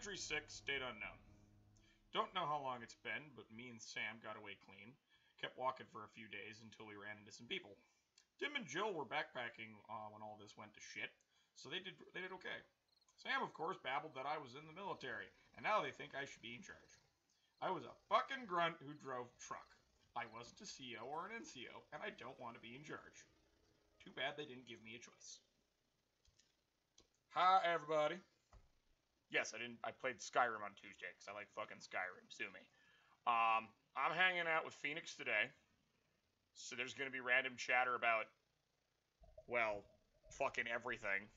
Entry 6, date unknown. Don't know how long it's been, but me and Sam got away clean. Kept walking for a few days until we ran into some people. Tim and Jill were backpacking when all this went to shit, so they did okay. Sam, of course, babbled that I was in the military, and now they think I should be in charge. I was a fucking grunt who drove truck. I wasn't a CO or an NCO, and I don't want to be in charge. Too bad they didn't give me a choice. Hi, everybody. Yes, I played Skyrim on Tuesday, because I like fucking Skyrim, sue me. I'm hanging out with Phoenix today, so there's going to be random chatter about, well, fucking everything.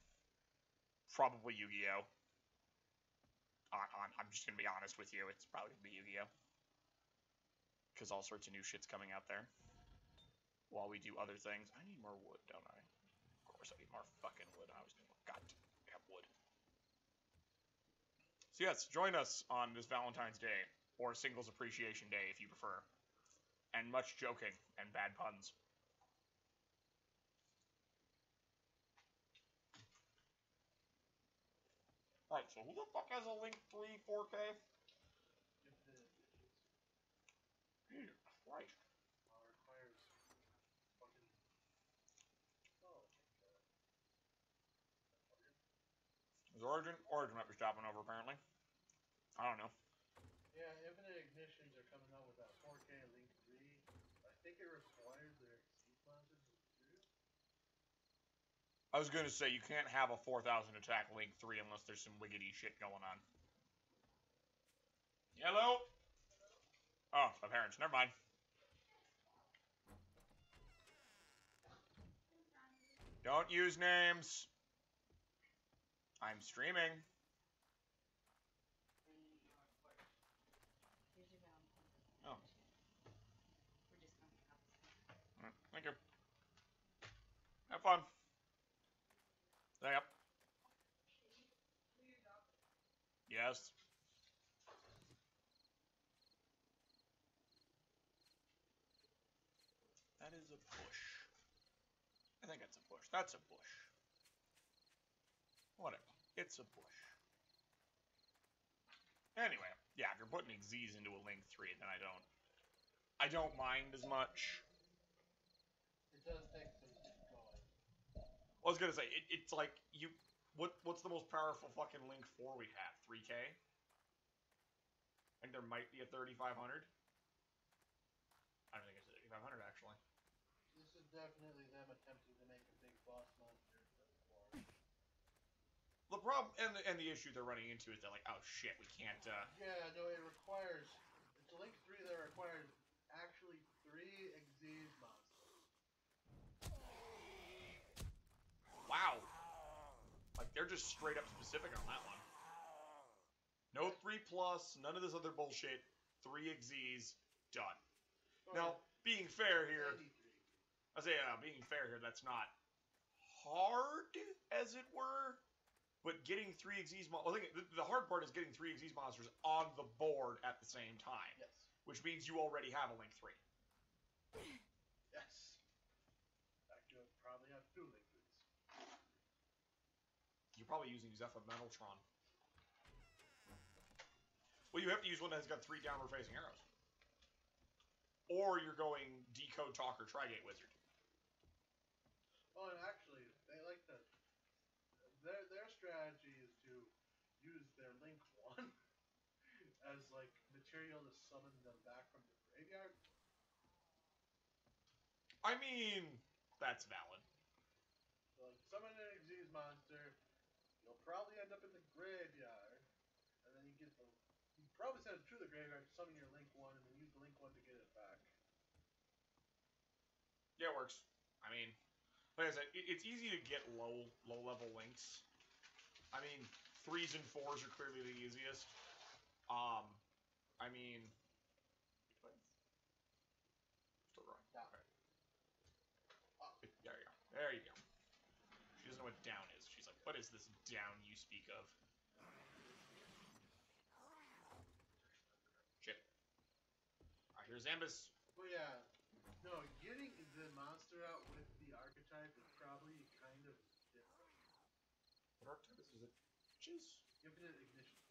Probably Yu-Gi-Oh! I'm just going to be honest with you, it's probably going to be Yu-Gi-Oh! Because all sorts of new shit's coming out there. While we do other things. I need more wood, don't I? Of course I need more fucking wood. I was doing goddamn wood. So yes, join us on this Valentine's Day, or Singles Appreciation Day if you prefer. And much joking and bad puns. Alright, so who the fuck has a Link 3 4K? Jesus Christ. Requires fucking... Oh, Is Origin? Origin might be stopping over, apparently. I don't know. Yeah, Infinite Ignitions are coming out with that 4K Link 3. I think it requires their Exceed monsters too. I was going to say, you can't have a 4,000 attack Link 3 unless there's some wiggity shit going on. Hello? Oh, my parents. Never mind. Don't use names. I'm streaming. Oh. Thank you. Have fun. Yep. Yes. That is a push. I think that's a push. That's a push. Whatever. It's a push. Anyway, yeah, if you're putting Xyz into a Link 3, then I don't mind as much. It does take some going. I was gonna say, it's like, what's the most powerful fucking Link 4 we have? 3K? I think there might be a 3500. I don't think it's a 3500, actually. This is definitely them attempting to make a big boss monster for the The problem, and the issue they're running into is they're like, oh shit, we can't, Yeah, no, it requires... It's a Link 3 that requires actually 3 Xyz monsters. Wow. Like, they're just straight up specific on that one. No 3+, none of this other bullshit. 3 Xyz, done. Or Now, being fair here, 93. I say, being fair here, that's not hard, as it were. But getting 3 Xyz monsters... Well, I think the hard part is getting 3 Xyz monsters on the board at the same time. Yes. Which means you already have a Link 3. Yes. In fact, you probably have 2 Link 3s. You're probably using Zephyr Metaltron. Well, you have to use one that's got 3 downward-facing arrows. Or you're going Decode, Talker, Trigate Wizard. Oh, and actually, they like to... Their strategy is to use their Link 1 as, like, material to summon them back from the graveyard. I mean, that's valid. So, like, summon an Xyz monster, you'll probably end up in the graveyard, and then you get the... You probably send it to the graveyard to summon your Link 1, and then use the Link 1 to get it back. Yeah, it works. I mean... Like I said, it's easy to get low-level links. I mean, 3s and 4s are clearly the easiest. I mean... Still growing. Yeah. Okay. There you go. There you go. She doesn't know what down is. She's like, what is this down you speak of? Shit. Alright, here's Zambus. But yeah, no, getting the monster out with the archetype is probably kind of different. What archetype is it? Which is? Infinite Ignition.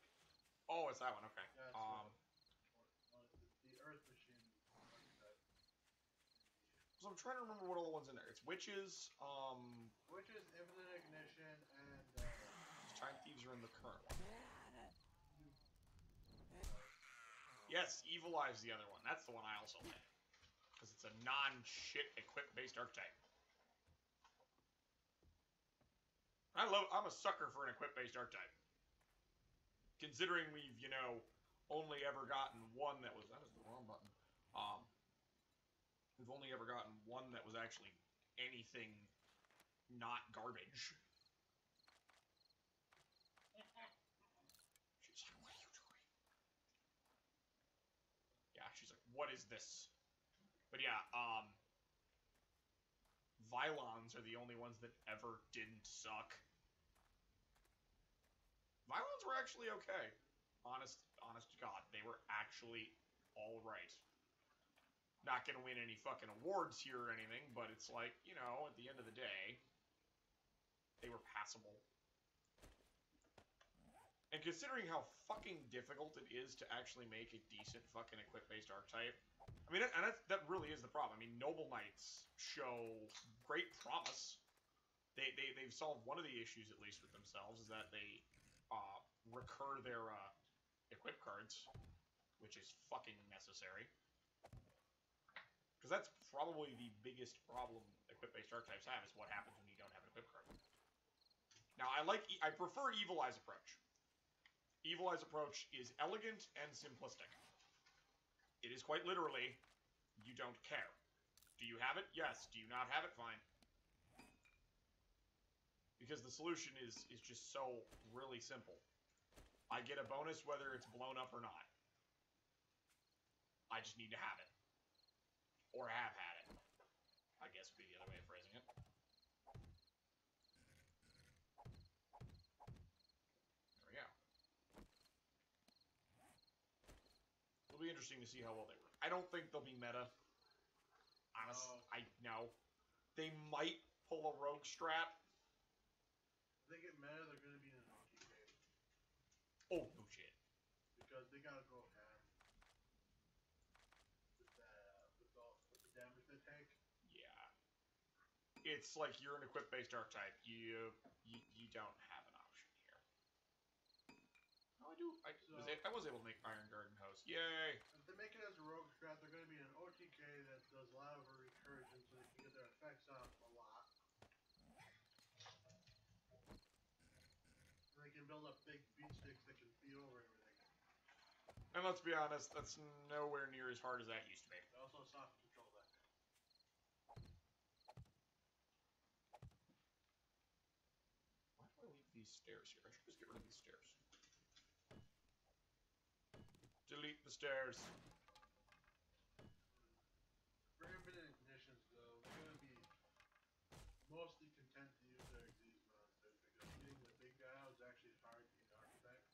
Oh, it's that one. Okay. That's the Earth Machine archetype. So I'm trying to remember what all the ones in there. It's witches. Witches, Infinite Ignition, and Time Thieves are in the current one. Yes, Evil Eye's the other one. That's the one I also had. Because it's a non-shit equip-based archetype. I'm a sucker for an equip-based archetype. Considering we've, only ever gotten one that is the wrong button. We've only ever gotten one that was actually anything not garbage. She's like, what are you doing? Yeah, she's like, what is this? But yeah, Vylons are the only ones that ever didn't suck. Vylons were actually okay. Honest to God, they were actually alright. Not gonna win any fucking awards here or anything, but it's like, at the end of the day, they were passable. And considering how fucking difficult it is to actually make a decent fucking equip-based archetype, I mean, and that really is the problem. I mean, Noble Knights show great promise. They've solved one of the issues, at least, with themselves, is that they recur their equip cards, which is fucking necessary. Because that's probably the biggest problem equip-based archetypes have, is what happens when you don't have an equip card. Now, I prefer Evil Eye's approach. Evil Eye's approach is elegant and simplistic. It is quite literally, you don't care. Do you have it? Yes. Do you not have it? Fine. Because the solution is just so really simple. I get a bonus whether it's blown up or not. I just need to have it. Or have had it. I guess would be the other way of phrasing it. There we go. It'll be interesting to see how well they work. I don't think they'll be meta. Honestly, I know. They might pull a rogue strat. If they get meta, they're going to be in an OTK. Oh, no shit. Because they got to go ham. With the damage they take. Yeah. It's like you're an equip-based archetype. You don't have an option here. Oh, I was able to make Iron Garden Host. Yay! If they make it as a rogue strat, they're going to be an OTK that does a lot of recursion, so they can get their effects off a lot. And they can build up big beat sticks that can beat over everything. And let's be honest, that's nowhere near as hard as that used to be. They also soft control that. Why do I leave these stairs here? I should just get rid of these stairs. Delete the stairs. For Infinite Ignitions, though, we're going to be mostly content to use their Xyz monsters, because getting the big guy out is actually hard in archetype.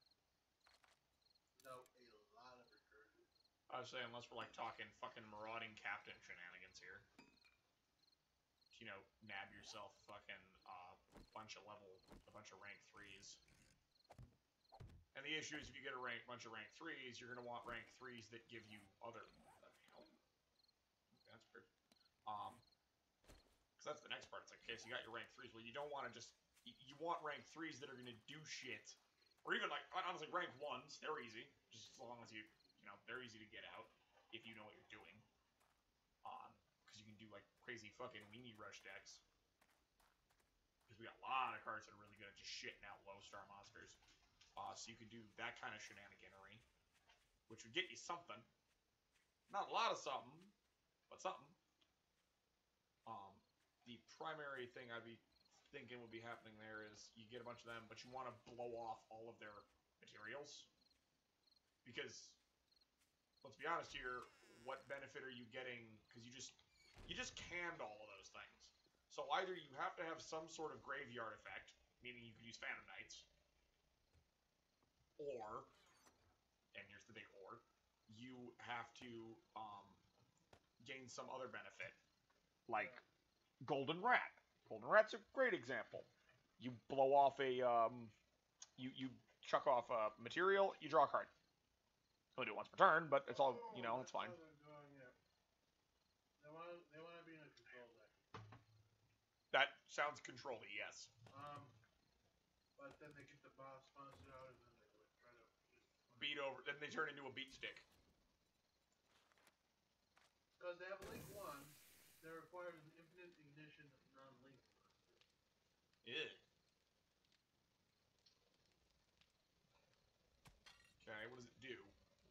Without a lot of recursion. I was saying, unless we're like talking fucking marauding captain shenanigans here. Nab yourself fucking bunch of rank 3s. And the issue is if you get a bunch of rank 3s, you're going to want rank 3s that give you other... What the hell? That's weird. Because that's the next part. It's like, okay, so you got your rank 3s. Well, you don't want to just... You want rank 3s that are going to do shit. Or even, like, honestly, rank 1s. They're easy. Just as long as they're easy to get out. If you know what you're doing. Because you can do, like, crazy fucking weenie rush decks. Because we got a lot of cards that are really good at just shitting out low-star monsters. So you could do that kind of shenaniganery, which would get you something. Not a lot of something, but something. The primary thing I'd be thinking would be happening there is you get a bunch of them, but you want to blow off all of their materials. Because, let's be honest here, what benefit are you getting? Because you just canned all of those things. So either you have to have some sort of graveyard effect, meaning you could use Phantom Knights, or, and here's the big or, you have to gain some other benefit, like Golden Rat. Golden Rat's a great example. You blow off a you chuck off material, you draw a card. Only do it once per turn, but it's all, you know, it's fine. They want to be in a control deck. That sounds control-y, yes. But then they get the boss sponsor out, and then they would try to beat over. Then they turn into a beat stick. Because they have Link 1, they're required an infinite ignition of non-Link monsters. Yeah. Okay, what does it do?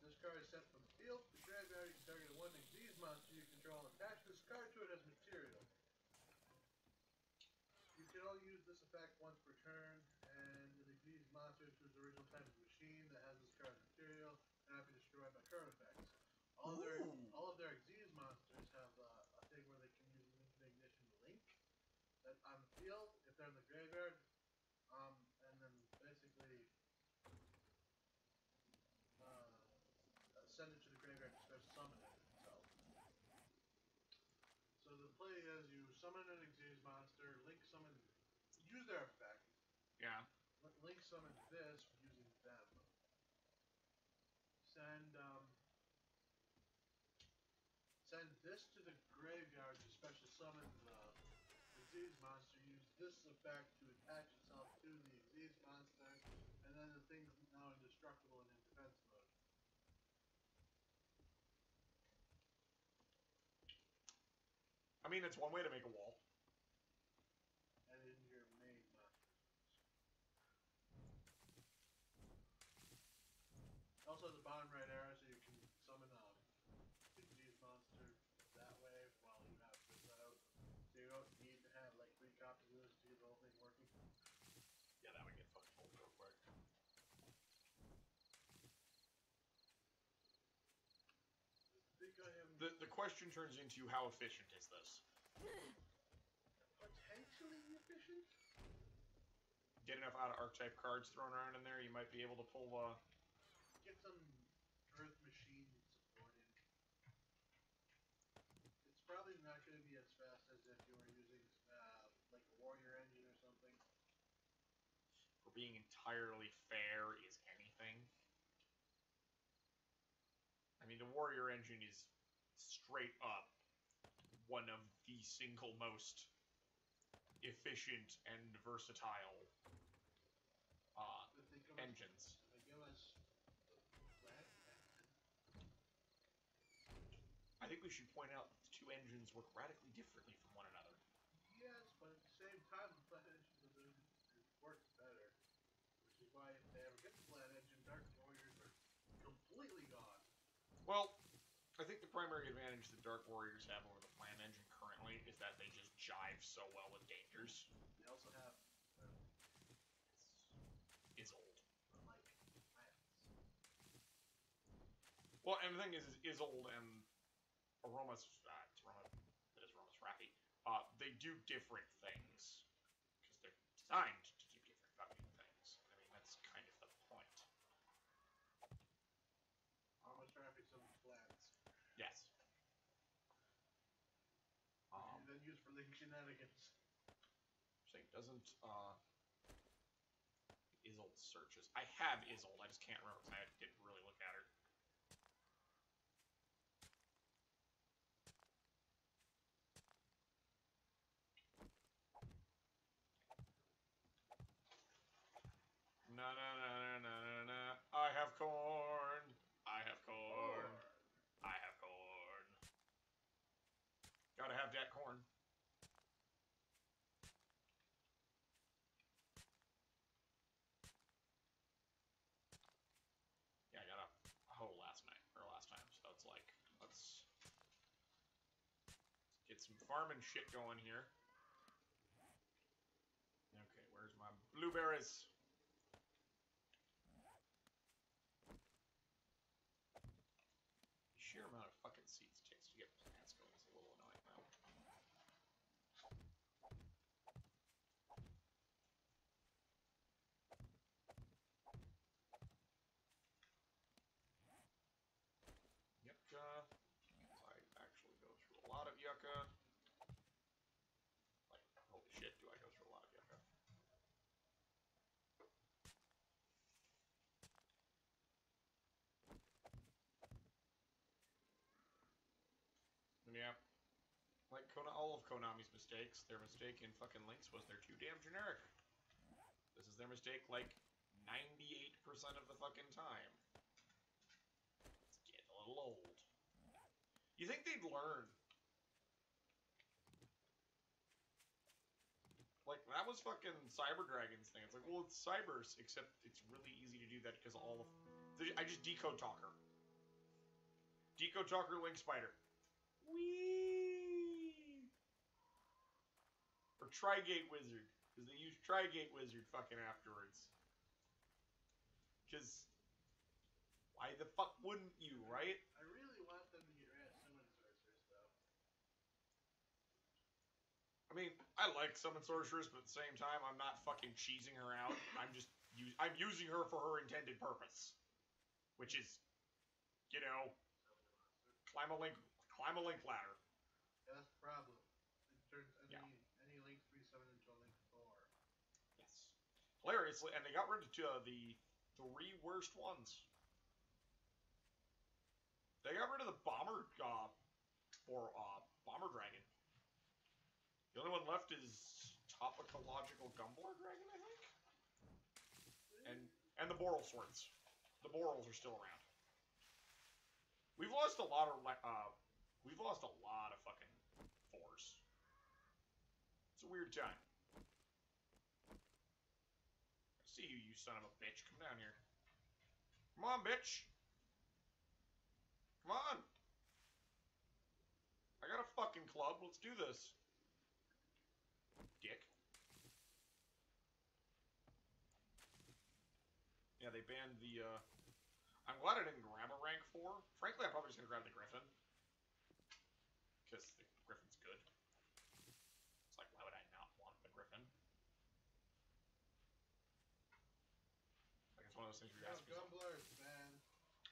This card is sent from the field to the graveyard. You can target one Xyz monster you control and attach this card to it as material. You can only use this effect once per turn, and an Xyz monster whose original type is machine that has this card as material cannot be destroyed by current effects. All of their Xyz monsters have a thing where they can use an infinite ignition to Link that on the field if they're in the graveyard, and then basically send it to the graveyard to start summoning it itself. So the play is you summon an Xyz monster, Link summon, use their effect. Yeah. Link summon this using them. Send this to the graveyard to special summon the Xyz monster. Use this effect to attach itself to the Xyz monster, and then the thing's now indestructible and in defense mode. I mean, it's one way to make a wall. And in your main monsters. Also, the bottom right arrow, so you can summon Xyz monster that way while you have this out. So you don't need to have like 3 copies of this to get the whole thing working. Yeah, that would get fucking old real quick. The question turns into how efficient is this? Potentially efficient? Get enough out of archetype cards thrown around in there, you might be able to pull get some Earth Machine supported. It's probably not going to be as fast as if you were using like a Warrior Engine or something. For being entirely fair is anything. I mean, the Warrior Engine is straight up one of the single most efficient and versatile engines. They give us Planet Engine. I think we should point out that the two engines work radically differently from one another. Yes, but at the same time, the Planet Engine works better. Which is why if they ever get the Planet Engine, Dark Warriors are completely gone. Well, I think the primary advantage that Dark Warriors have over the Planet Engine currently is that they just jive so well with dangers. They also have is old. Unlike planets. Well, and the thing is old, and Aroma's Rafi. They do different things because they're designed to do different fucking things. I mean, that's kind of the point. Aroma's Rafi summons plants. Yes. And then used for Link shenanigans. So it doesn't Isolde searches. I have Isolde, I just can't remember because I didn't really look at her. Na na na na na na. I have corn. I have corn. I have corn. Gotta have that corn. Yeah, I got a hoe last time, so it's like, let's get some farming shit going here. Okay, where's my blueberries? The sheer amount of fucking seeds it takes to get plants going is a little annoying now. Yucca. I actually go through a lot of yucca. Like, holy shit, do I go through a lot of yucca. all of Konami's mistakes. Their mistake in fucking Links was they're too damn generic. This is their mistake like 98% of the fucking time. It's getting a little old. You think they'd learn? Like, that was fucking Cyber Dragon's thing. It's like, well, it's Cybers, except it's really easy to do that because all of... I just Decode Talker. Decode Talker, Link Spider. Whee! Or Trigate Wizard. Because they use Trigate Wizard fucking afterwards. Because... why the fuck wouldn't you, right? I really want them to get rid of Summon Sorceress, though. I mean, I like Summon Sorceress, but at the same time, I'm not fucking cheesing her out. I'm just... I'm using her for her intended purpose. Which is... you know... climb a link ladder. Yeah, that's the problem. It turns any Link 3 summon into a Link 4. Yes. Hilariously, and they got rid of the 3 worst ones. They got rid of the Bomber Bomber Dragon. The only one left is Topicological Gumbler Dragon, I think. And the Boral Swords. The Borals are still around. We've lost a lot of fucking 4s. It's a weird time. I see you, you son of a bitch. Come down here. Come on, bitch. Come on. I got a fucking club. Let's do this. Dick. Yeah, they banned the, I'm glad I didn't grab a rank 4. Frankly, I'm probably just gonna grab the Griffin. Because the Griffin's good. It's like, why would I not want the Griffin? Like, it's one of those things where you ask me. Gumblar is banned.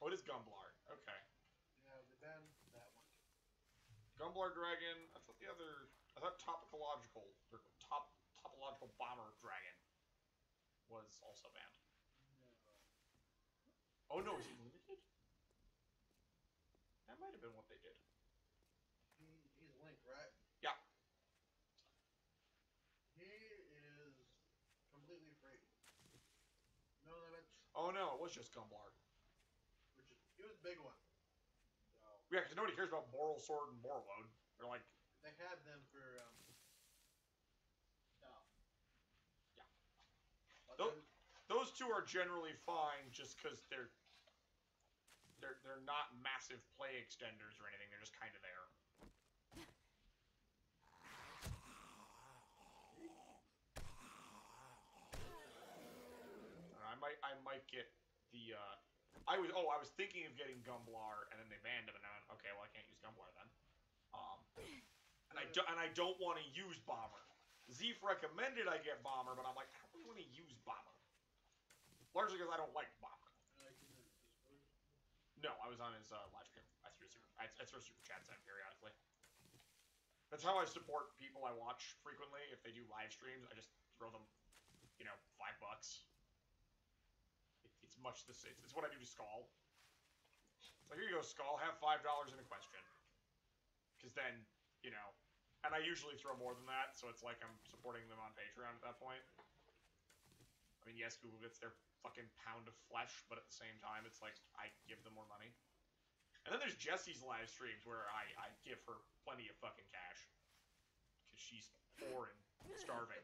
Oh, it is Gumblar. Okay. Yeah, they banned that one. Gumblar Dragon. I thought Topicological, or Topological Bomber Dragon was also banned. No. Oh no, is he limited? That might have been what they did. He's Link, right? Yeah. He is completely free. No limits. Oh no, it was just Gumblar. He was a big one. So. Yeah, because nobody cares about Boral Sword and Borload. They're like... they had them for, stuff. Yeah. Those two are generally fine just because they're not massive play extenders or anything. They're just kind of there. I might get the I was thinking of getting Gumblar and then they banned him and I went, okay, well I can't use Gumblar then. And I don't want to use Bomber. Zeef recommended I get Bomber, but I'm like, I don't really want to use Bomber. Largely because I don't like Bomber. No, I was on his live stream. I throw super chats in periodically. That's how I support people I watch frequently. If they do live streams, I just throw them, $5. It's much the same. It's what I do to Skull. So here you go, Skull. Have $5 in a question. Because then, and I usually throw more than that, so it's like I'm supporting them on Patreon at that point. I mean, yes, Google gets their fucking pound of flesh, but at the same time, it's like I give them more money. And then there's Jessie's live streams where I give her plenty of fucking cash. Because she's poor and starving.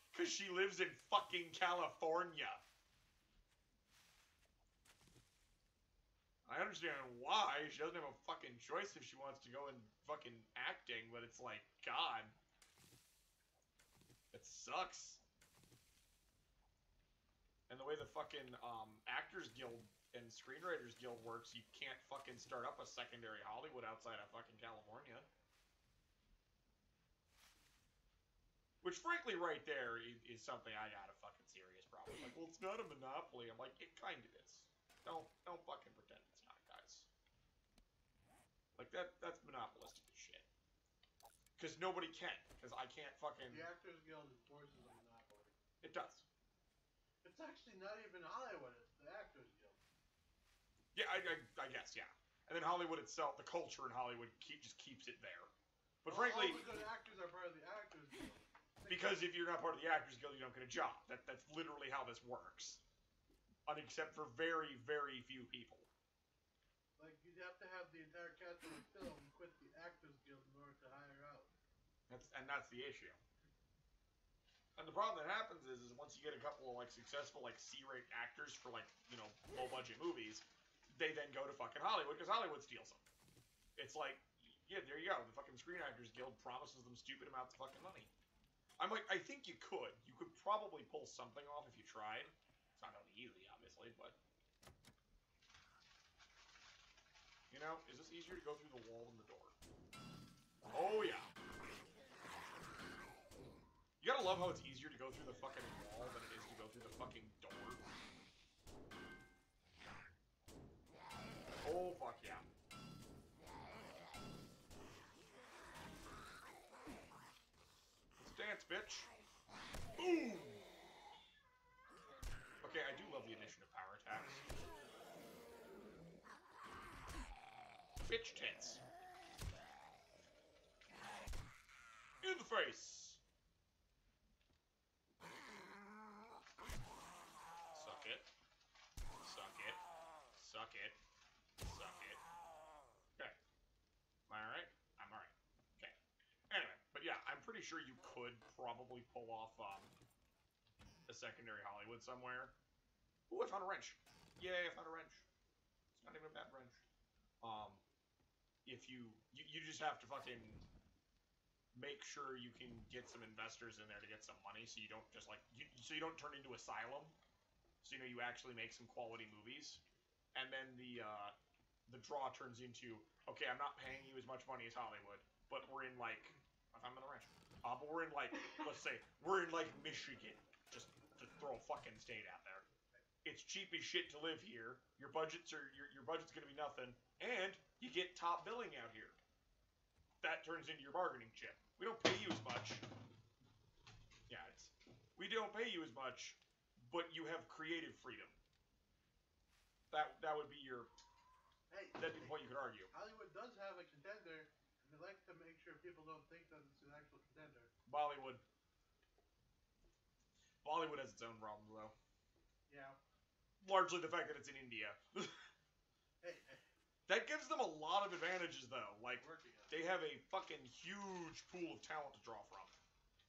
Because she lives in fucking California. I understand why. She doesn't have a fucking choice if she wants to go in fucking acting, but it's like, God. It sucks. And the way the fucking Actors Guild and Screenwriters Guild works, you can't fucking start up a secondary Hollywood outside of fucking California. Which, frankly, right there is something I got a fucking serious problem. Like, well, it's not a monopoly. I'm like, it kind of is. Don't fucking pretend it's not, guys. Like, that's monopolistic as shit. Because nobody can. Because I can't fucking... The Actors Guild enforces a monopoly. It does. It's actually not even Hollywood, it's the Actors Guild. Yeah, I guess, yeah. And then Hollywood itself, the culture in Hollywood, just keeps it there. But all frankly, the good actors are part of the Actors Guild. Because if you're not part of the Actors Guild, you don't get a job. That's literally how this works. Except for very, very few people. Like, you'd have to have the entire cast of the film quit the Actors Guild in order to hire out. That's the issue. And the problem that happens is once you get a couple of, like, successful, like, C-rate actors for, like, you know, low-budget movies, they then go to fucking Hollywood, because Hollywood steals them. It's like, yeah, there you go. The fucking Screen Actors Guild promises them stupid amounts of fucking money. I'm like, I think you could. You could probably pull something off if you tried. It's not going to be easy, obviously, but... You know, is this easier to go through the wall than the door? Oh, yeah. You gotta love how it's easier to go through the fucking wall than it is to go through the fucking door. Oh, fuck yeah. Let's dance, bitch. Boom! Okay, I do love the addition of power attacks. Bitch tits. In the face. Suck it. Suck it. Suck it. Suck it. Okay. Am I alright? I'm alright. Okay. Anyway, but yeah, I'm pretty sure you could probably pull off a secondary Hollywood somewhere. Ooh, I found a wrench. Yay, I found a wrench. It's not even a bad wrench. If you just have to fucking make sure you can get some investors in there to get some money, so you don't just like so you don't turn into Asylum. So you know you actually make some quality movies, and then the draw turns into, okay, I'm not paying you as much money as Hollywood, but we're in like, I found another wrench. But we're in like, let's say we're in like Michigan, just to throw a fucking state out there. It's cheap as shit to live here. Your budget's gonna be nothing, and you get top billing out here. That turns into your bargaining chip. We don't pay you as much. Yeah, we don't pay you as much, but you have creative freedom. That would be your. Hey, that'd be the point you could argue. Hollywood does have a contender, and they like to make sure people don't think that it's an actual contender. Bollywood. Bollywood has its own problems, though. Yeah. Largely the fact that it's in India. Hey. That gives them a lot of advantages, though. Like, they have a fucking huge pool of talent to draw from.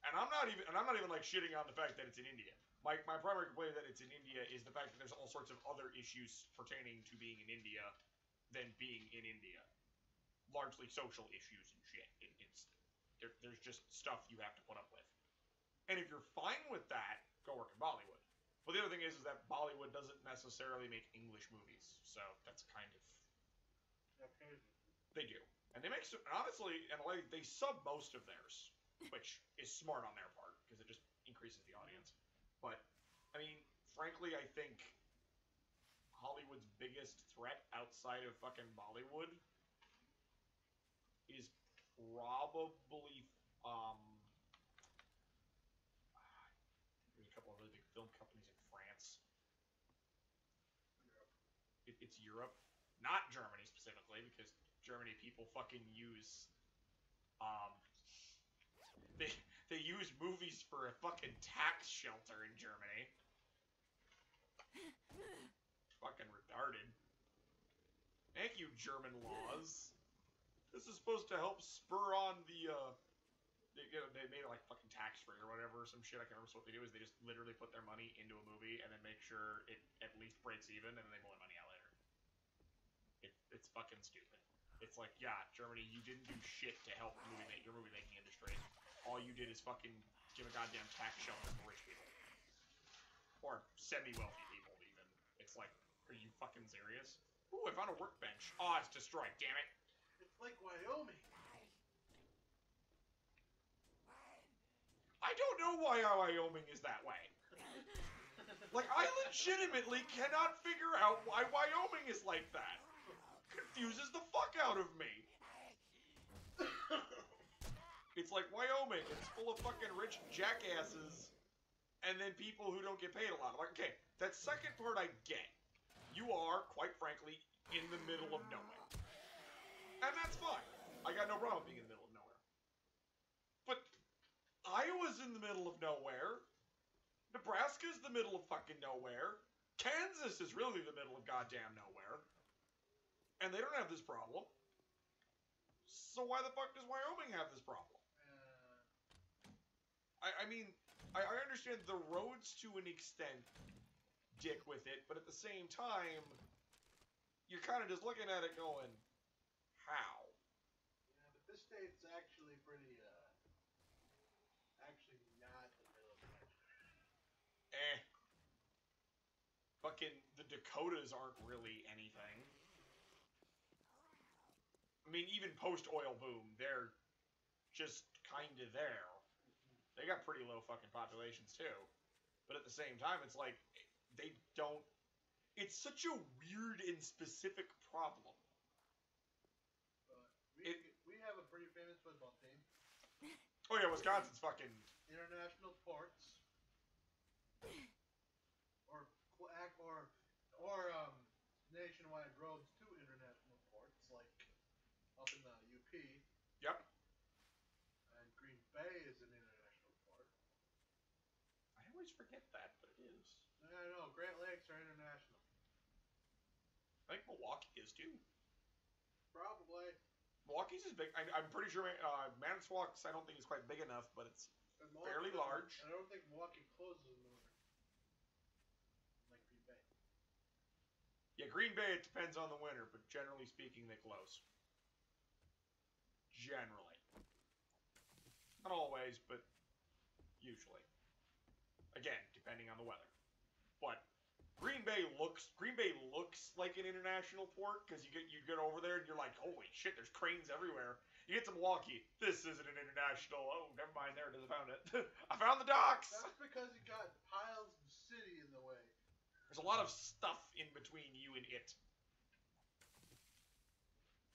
And I'm not even like shitting on the fact that it's in India. My primary complaint that it's in India is the fact that there's all sorts of other issues pertaining to being in India than being in India. Largely social issues and shit. There's just stuff you have to put up with. And if you're fine with that, go work in Bollywood. But the other thing is that Bollywood doesn't necessarily make English movies, so that's kind of... They do. And they make... honestly, in a way, they sub most of theirs, which is smart on their part, because it just increases the audience. But, I mean, frankly, I think Hollywood's biggest threat outside of fucking Bollywood is probably, there's a couple of really big film companies in France. It's Europe. Not Germany specifically, because Germany people fucking use, they use movies for a fucking tax shelter in Germany. Fucking retarded. Thank you, German laws. This is supposed to help spur on the, they made it like fucking tax-free or whatever, some shit. I can't remember. So what they do is they just literally put their money into a movie and then make sure it at least breaks even, and then they pull their money out later. It's fucking stupid. It's like, yeah, Germany, you didn't do shit to help your movie-making industry. All you did is fucking give a goddamn tax shelter for rich people. Or semi-wealthy people, even. It's like, are you fucking serious? Ooh, I found a workbench. Oh, it's destroyed, damn it. It's like Wyoming. I don't know why Wyoming is that way. Like, I legitimately cannot figure out why Wyoming is like that. Confuses the fuck out of me. It's like Wyoming, it's full of fucking rich jackasses, and then people who don't get paid a lot. Like, okay, that second part I get. You are, quite frankly, in the middle of nowhere. And that's fine. I got no problem being in the middle of nowhere. But Iowa's in the middle of nowhere. Nebraska's the middle of fucking nowhere. Kansas is really the middle of goddamn nowhere. And they don't have this problem. So why the fuck does Wyoming have this problem? I mean, I understand the roads to an extent dick with it, but at the same time, you're kind of just looking at it going, how? Yeah, but this state's actually pretty, actually not the middle of the country. Fucking the Dakotas aren't really anything. I mean, even post-oil boom, they're just kind of there. They got pretty low fucking populations, too. But at the same time, it's like, they don't... It's such a weird and specific problem. We have a pretty famous football team. Oh yeah, Wisconsin's fucking... International ports. Or nationwide roads to international ports, like up in the UP. Yep. And Green Bay is an international port. I always forget that, but it is. I know, Great Lakes are international. I think Milwaukee is too. Probably. Milwaukee's is big. I'm pretty sure Manitowoc's I don't think is quite big enough, but it's fairly large. I don't think Milwaukee closes in the winter. Like Green Bay. Yeah, Green Bay, it depends on the winter, but generally speaking, they close. Generally. Not always, but usually. Again, depending on the weather. But Green Bay looks like an international port because you get over there and you're like, holy shit, there's cranes everywhere. You get to Milwaukee, this isn't an international. Oh, never mind, there it is, I found it. I found the docks. That's because you got piles of city in the way. There's a lot of stuff in between you and it.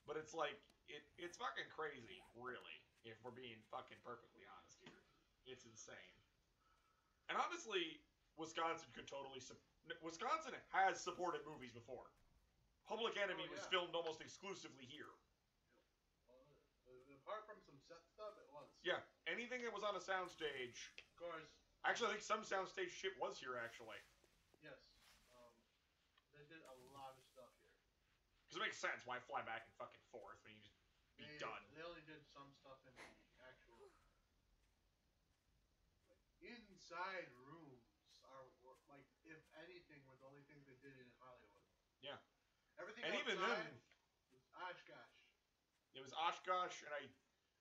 But it's like it's fucking crazy, really, if we're being fucking perfectly honest here. It's insane. And honestly, Wisconsin has supported movies before. Public Enemy was filmed almost exclusively here. Apart from some set stuff, it was. Yeah, anything that was on a soundstage. Of course. Actually, I think some soundstage shit was here, actually. Yes. They did a lot of stuff here. Because it makes sense. Why fly back and fucking forth when you just be done? They only did some stuff in the actual... inside rooms are, like, if anything, were the only things they did in Hollywood. Yeah. Everything and even then, was Oshkosh. It was Oshkosh, and I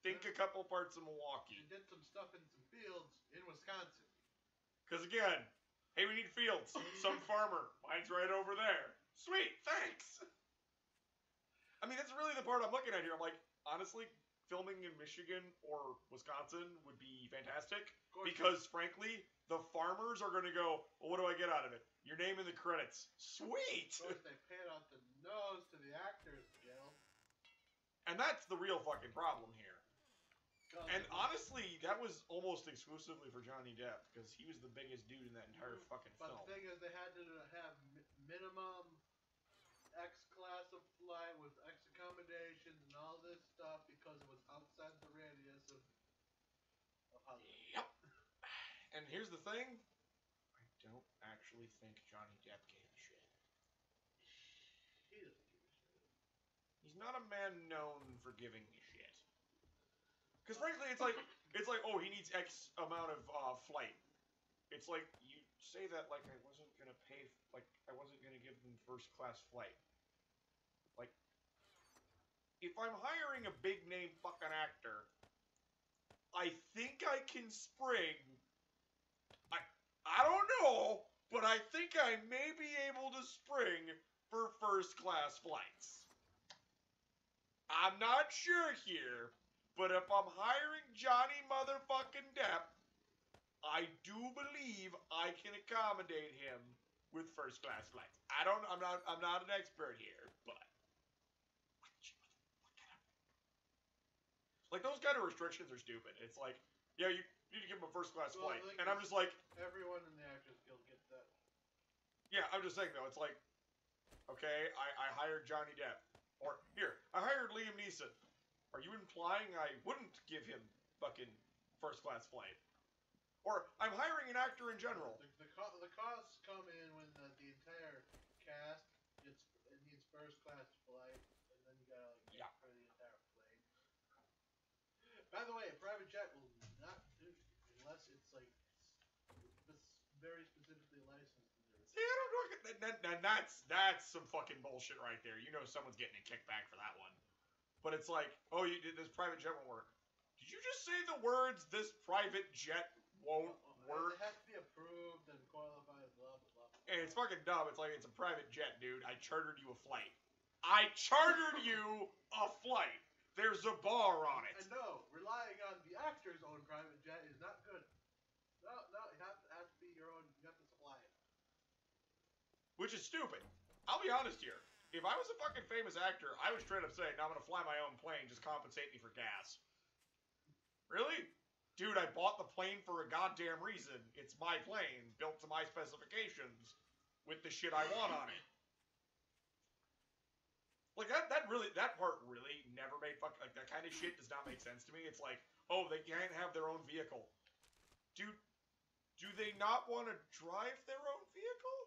think a couple parts of Milwaukee. They did some stuff in some fields in Wisconsin. Because again, hey, we need fields. Some farmer. Mine's right over there. Sweet, thanks. I mean, that's really the part I'm looking at here. I'm like, honestly, filming in Michigan or Wisconsin would be fantastic. Because, frankly, the farmers are going to go, well, what do I get out of it? Your name in the credits. Sweet! Of course, they paid out the nose to the actors, Gil. And that's the real fucking problem here. And honestly, that was almost exclusively for Johnny Depp, because he was the biggest dude in that entire fucking film. But the thing is, they had to have minimum X class of flight with X accommodations and all this stuff because it was outside the radius of Hollywood. Yep. And here's the thing. I don't actually think Johnny Depp gave a shit. He doesn't give a shit. He's not a man known for giving a shit. Because frankly, it's like, oh, he needs X amount of flight. It's like, you say that like I wasn't going to pay, like, I wasn't going to give them first class flight. Like, if I'm hiring a big name fucking actor, I think I can spring, I don't know, but I think I may be able to spring for first class flights. I'm not sure here, but if I'm hiring Johnny motherfucking Depp, I do believe I can accommodate him with first class flights. I'm not an expert here, but like those kind of restrictions are stupid. It's like, yeah, you need to give him a first class flight, and I'm just like, everyone in the Actors Guild gets that. Yeah, I'm just saying though, it's like, okay, I hired Johnny Depp. Or, here, I hired Liam Neeson. Are you implying I wouldn't give him fucking first-class flight? Or, I'm hiring an actor in general. The costs come in when the entire cast needs first-class flight, and then you gotta, like, pay for the entire plane. By the way, a private jet will not do unless it's, like, very specifically licensed. See, I don't know. That's some fucking bullshit right there. You know someone's getting a kickback for that one. But it's like, oh, this private jet won't work. Did you just say the words, this private jet won't work? It has to be approved and qualified, blah, blah, blah. And it's fucking dumb. It's like, it's a private jet, dude. I chartered you a flight. I chartered you a flight. There's a bar on it. And no, relying on the actor's own private jet is not good. No, it has to be your own. You have to supply it. Which is stupid. I'll be honest here. If I was a fucking famous actor, I would straight up say, no, I'm gonna fly my own plane, just compensate me for gas. Really? Dude, I bought the plane for a goddamn reason. It's my plane, built to my specifications, with the shit I want on it. Like, that part really never made like, that kind of shit does not make sense to me. It's like, oh, they can't have their own vehicle. Dude, do they not want to drive their own vehicle?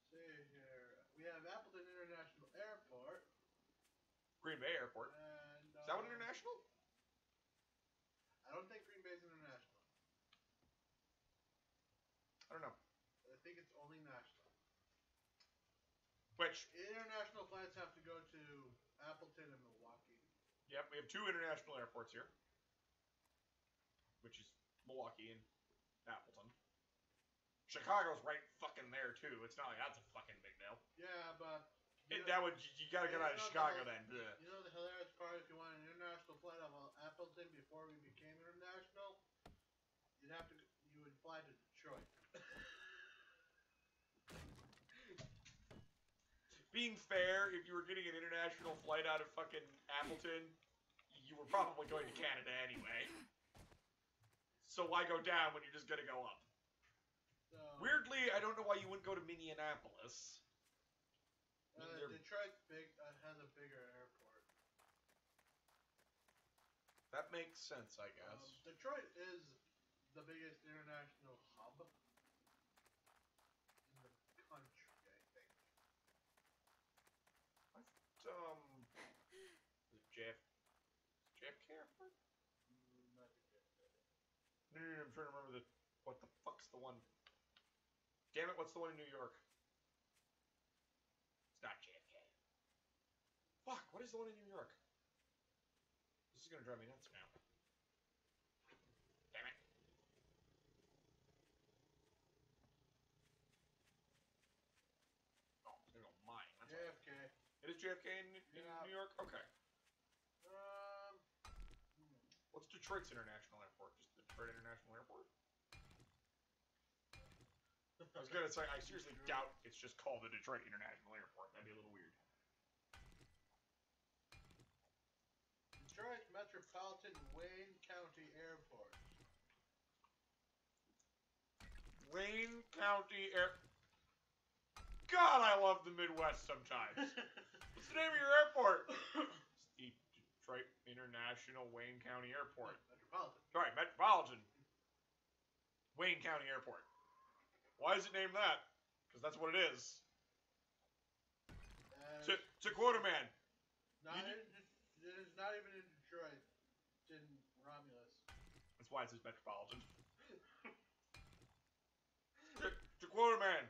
See here. We have Appleton International Airport. Green Bay Airport. And, is that one international? I don't think Green Bay's international. I don't know. I think it's only national. Which? International flights have to go to Appleton and Milwaukee. Yep, we have 2 international airports here. Which is Milwaukee and Appleton. Chicago's right fucking there, too. It's not like that's a fucking big deal. Yeah, but... you gotta get out of Chicago then. You know the hilarious part, if you want an international flight out of Appleton before we became international, you would fly to Detroit. Being fair, if you were getting an international flight out of fucking Appleton, you were probably going to Canada anyway. So why go down when you're just gonna go up? So, weirdly, I don't know why you wouldn't go to Minneapolis. Detroit has a bigger airport. That makes sense, I guess. Detroit is the biggest international hub in the country, I think. Is it JFK Airport? Not JFK. No, I'm trying to remember what the fuck's the one? Damn it, what's the one in New York? It's not JFK. Fuck, what is the one in New York? This is gonna drive me nuts now. Damn it. Oh, it's gonna go mine. That's JFK. It is JFK in New York? Okay. What's Detroit's international airport? Just Detroit International Airport? I was gonna say, I seriously doubt it's just called the Detroit International Airport. That'd be a little weird. Detroit Metropolitan Wayne County Airport. Wayne County Air... God, I love the Midwest sometimes. What's the name of your airport? It's the Detroit International Wayne County Airport. Metropolitan. Alright, Metropolitan Wayne County Airport. Why is it named that? Because that's what it is. To quote a man. It is not even in Detroit. It's in Romulus. That's why it says Metropolitan. to quote a man.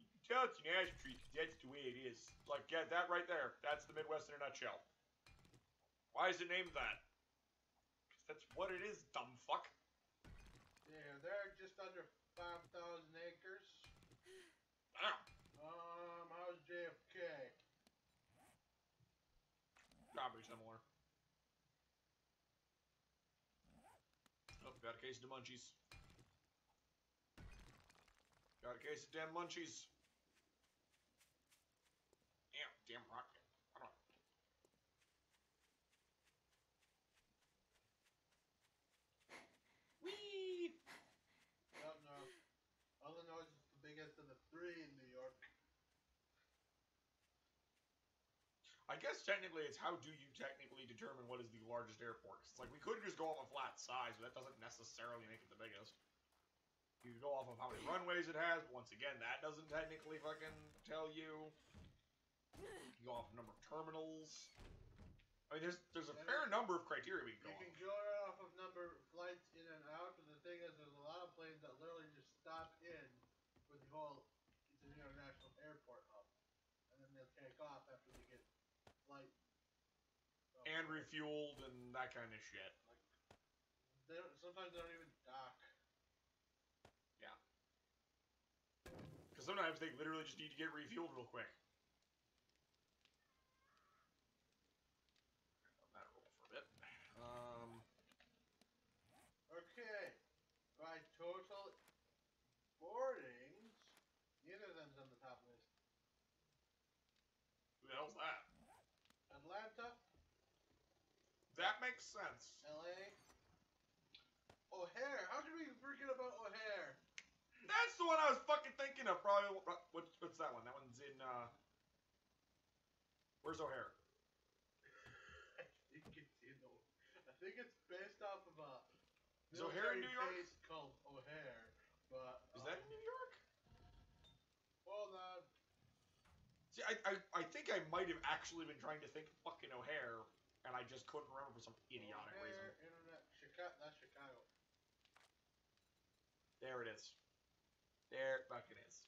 You can tell it's an ash tree because that's the way it is. Like, yeah, that right there. That's the Midwest in a nutshell. Why is it named that? Because that's what it is, dumb fuck. Yeah, they're just under 5,000 acres. Damn. How's JFK? Probably similar. Oh, got a case of the munchies. Got a case of damn munchies. Damn rocket. I don't know. Whee! Don't know. All I know is it's the biggest of the 3 in New York. I guess technically it's how do you technically determine what is the largest airport? It's like we could just go off a flat size, but that doesn't necessarily make it the biggest. You could go off of how many runways it has, but once again, that doesn't technically fucking tell you. You go off the number of terminals. I mean, there's a fair number of criteria we can go off. You can go off of number of flights in and out, but the thing is, there's a lot of planes that literally just stop in with the whole, it's an international airport hub. And then they'll take off after they get flight. And refueled and that kind of shit. Like, sometimes they don't even dock. Yeah. Because sometimes they literally just need to get refueled real quick. Let that roll for a bit. Okay. By total boardings, neither of them's on the top list. Who the hell's that? Atlanta. That makes sense. LA. O'Hare. How could we forget about O'Hare? That's the one I was fucking thinking of. Probably. What's that one? That one's in. Where's O'Hare? I think it's based off of a. Is O'Hare in New York? Place called O'Hare, but is that in New York? Hold on. See, I think I might have actually been trying to think fucking O'Hare, and I just couldn't remember for some idiotic reason. Internet, Chicago. That's Chicago. There it is. There fucking is.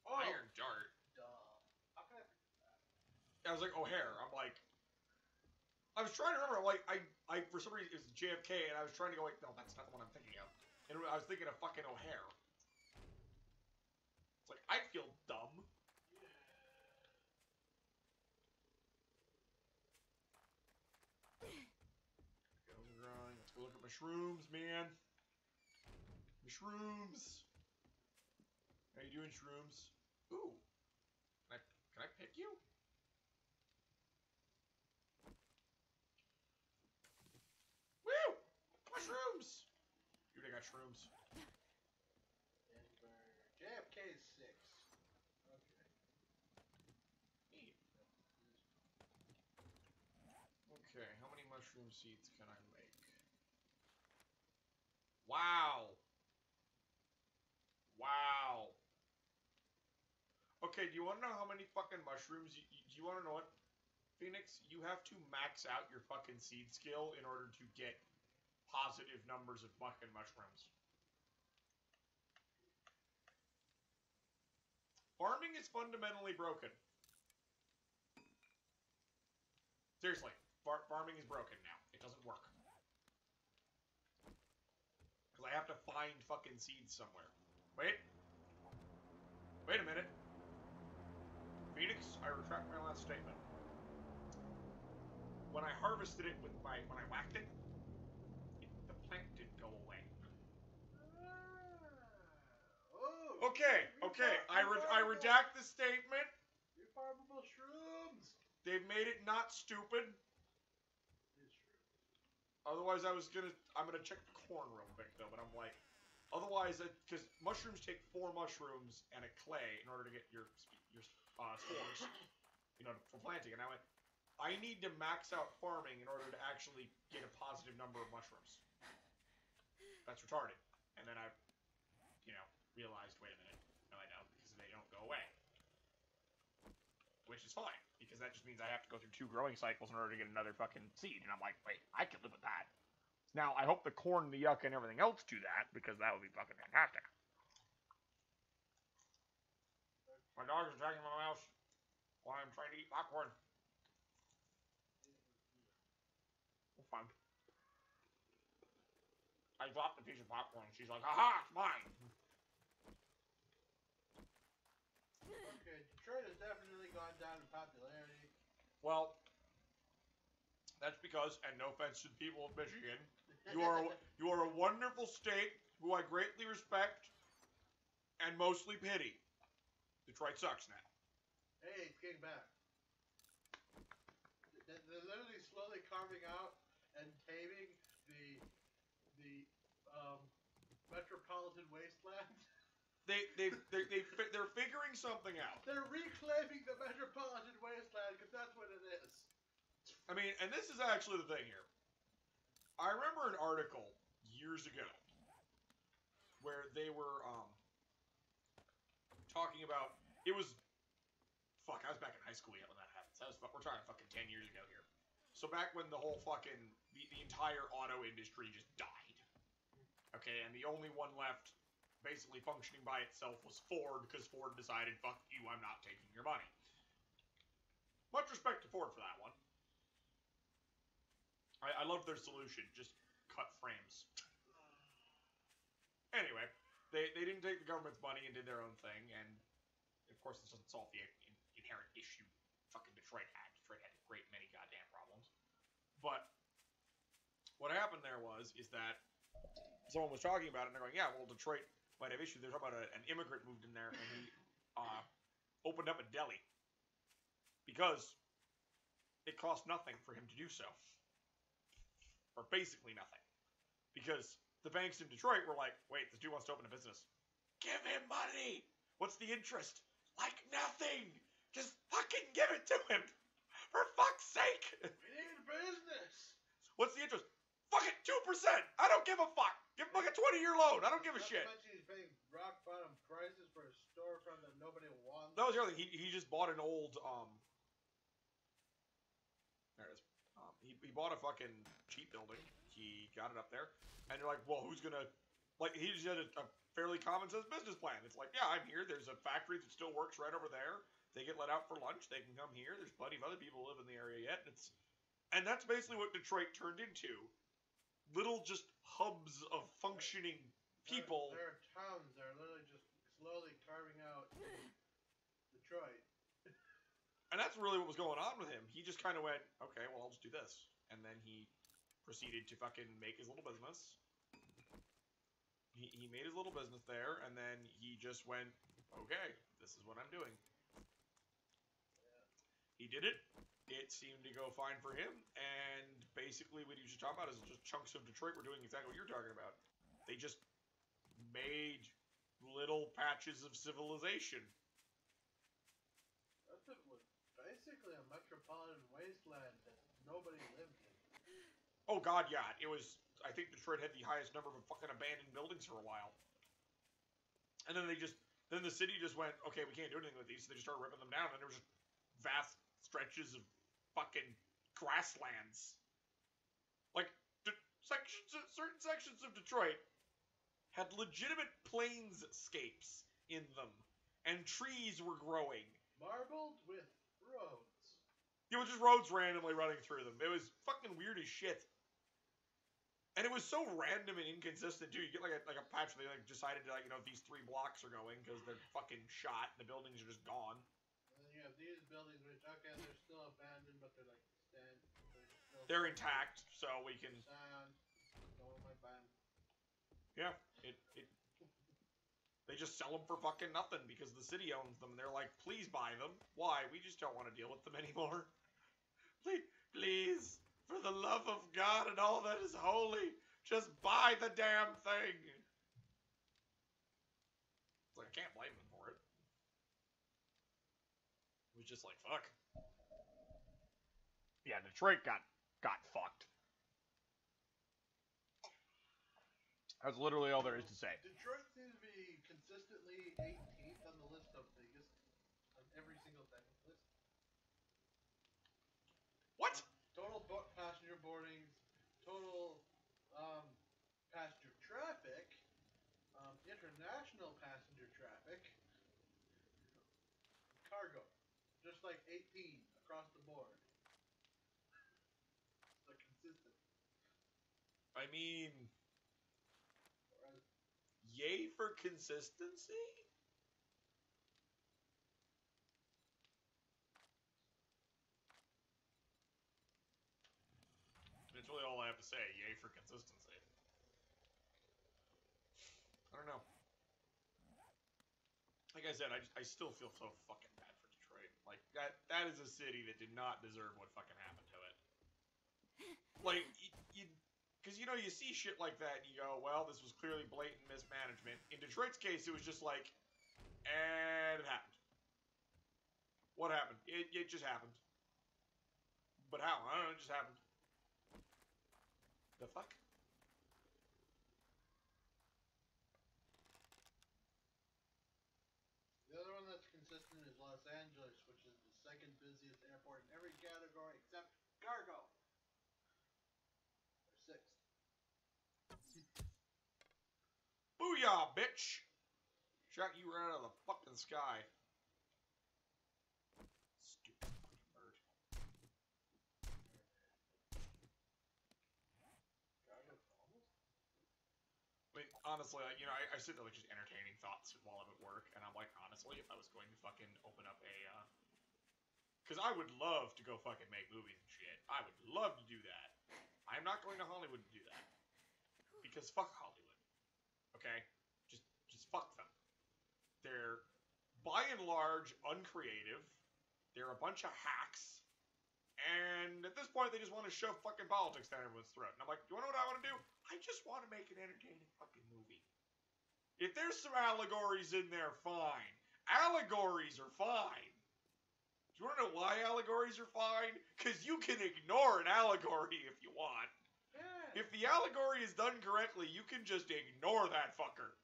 Oh, Iron Dart. Duh. How can I forget that? I was like O'Hare. I'm like. I was trying to remember. Like I for some reason it was JFK, and I was trying to go like, no, that's not the one I'm thinking of. And I was thinking of fucking O'Hare. It's like I feel dumb. Let's go look at mushrooms, man. Mushrooms. How you doing, shrooms? Ooh. Can I pick you? Woo! Mushrooms! Dude, I got shrooms. JFK is 6. Okay. Neat. Okay, how many mushroom seeds can I make? Wow! Wow! Okay, do you want to know how many fucking mushrooms do you want to know what? Phoenix, you have to max out your fucking seed skill in order to get positive numbers of fucking mushrooms. Farming is fundamentally broken. Seriously, farming is broken now. It doesn't work. Because I have to find fucking seeds somewhere. Wait. Wait a minute. Phoenix, I retract my last statement. When I harvested it when I whacked it, the plant didn't go away. Okay. I redact the statement. Refarmable shrooms. They've made it not stupid. Otherwise, I'm gonna check the corn real quick though. But I'm like, otherwise, because mushrooms take 4 mushrooms and a clay in order to get your spores, for planting. And I went, I need to max out farming in order to actually get a positive number of mushrooms. That's retarded. And then I, realized, wait a minute, no I don't, because they don't go away. Which is fine, because that just means I have to go through 2 growing cycles in order to get another fucking seed. And I'm like, wait, I can live with that. Now, I hope the corn, the yucca, and everything else do that, because that would be fucking fantastic. My dog is attacking my mouse while I'm trying to eat popcorn. It's fine. I dropped a piece of popcorn. She's like, aha, it's mine. Okay, Detroit has definitely gone down in popularity. Well, that's because, and no offense to the people of Michigan, you are a wonderful state who I greatly respect and mostly pity. Detroit sucks now. Hey, it's getting back. They're literally slowly carving out and taming the metropolitan wasteland. They're figuring something out. They're reclaiming the metropolitan wasteland because that's what it is. I mean, and this is actually the thing here. I remember an article years ago where they were talking about, it was, fuck, I was back in high school yet when that happened. So we're talking fucking 10 years ago here. So back when the whole fucking, the entire auto industry just died. Okay, and the only one left basically functioning by itself was Ford, because Ford decided, fuck you, I'm not taking your money. Much respect to Ford for that one. I love their solution, just cut frames. Anyway, they didn't take the government's money and did their own thing, and of course this doesn't solve the inherent issue fucking Detroit had. Detroit had a great many goddamn problems. But what happened there is that someone was talking about it, and they're going, yeah, well, Detroit might have issues. They're talking about an immigrant moved in there, and he opened up a deli. Because it cost nothing for him to do so. Or basically nothing. Because the banks in Detroit were like, wait, this dude wants to open a business. Give him money! What's the interest? Like nothing! Just fucking give it to him! For fuck's sake! We need a business! What's the interest? Fuck it, 2%! I don't give a fuck! Give him like a 20-year loan! I don't give a shit! Not to mention he's paying rock bottom prices for a storefront that nobody wants. That was the other thing. He just bought an old, there it is. He bought a fucking cheap building. He got it up there. And you're like, well, who's gonna... Like, he just had a fairly common sense business plan. It's like, yeah, I'm here. There's a factory that still works right over there. They get let out for lunch. They can come here. There's plenty of other people who live in the area yet. And that's basically what Detroit turned into. Little just hubs of functioning people. There are towns that are literally just slowly carving out Detroit. And that's really what was going on with him. He just kind of went, okay, well, I'll just do this. And then he proceeded to fucking make his little business. He made his little business there, and then he just went, okay, this is what I'm doing. Yeah. He did it. It seemed to go fine for him, and basically what he was just talking about is just chunks of Detroit were doing exactly what you're talking about. They just made little patches of civilization. That was basically a metropolitan wasteland that nobody lived in. Oh god, yeah. It was, I think Detroit had the highest number of fucking abandoned buildings for a while. And then then the city just went, okay, we can't do anything with these, so they just started ripping them down, and there was just vast stretches of fucking grasslands. Like, certain sections of Detroit had legitimate plains-scapes in them, and trees were growing. Marbled with roads. It was just roads randomly running through them. It was fucking weird as shit. And it was so random and inconsistent, too. You get like a patch where they like decided to, like, you know, these 3 blocks are going because they're fucking shot and the buildings are just gone. And then you have these buildings which, okay, they're still abandoned, but they're like they're intact, so we can... Sound. Go in my band. Yeah, they just sell them for fucking nothing because the city owns them. They're like, please buy them. Why? We just don't want to deal with them anymore. Please, for the love of God and all that is holy, just buy the damn thing. It's like, I can't blame them for it. It was just like, fuck. Yeah, Detroit got fucked. That's literally all there is to say. Detroit seems to be consistently 18th on the list of biggest on every single second list. What? Total passenger boardings, total passenger traffic, international passenger traffic, cargo, just like 18 across the board. So consistent. I mean, yay for consistency? That's really all I have to say. Yay for consistency. I don't know. Like I said, I still feel so fucking bad for Detroit. Like, that is a city that did not deserve what fucking happened to it. Like, because, you know, you see shit like that and you go, well, this was clearly blatant mismanagement. In Detroit's case, it was just like, and it happened. What happened? It just happened. But how? I don't know, it just happened. The fuck? The other one that's consistent is Los Angeles, which is the second busiest airport in every category except cargo. Or sixth. Booyah, bitch! Shot you right out of the fucking sky. Stupid fucking bird. I mean, honestly, like, you know, I sit there like just entertaining thoughts while I'm at work, and I'm like, honestly, if I was going to fucking open up a, because I would love to go fucking make movies and shit. I would love to do that. I'm not going to Hollywood to do that. Because fuck Hollywood. Okay? Just fuck them. They're, by and large, uncreative. They're a bunch of hacks. And at this point, they just want to shove fucking politics down everyone's throat. And I'm like, do you want to know what I want to do? I just want to make an entertaining fucking movie. If there's some allegories in there, fine. Allegories are fine. Do you want to know why allegories are fine? Because you can ignore an allegory if you want. Yeah. If the allegory is done correctly, you can just ignore that fucker.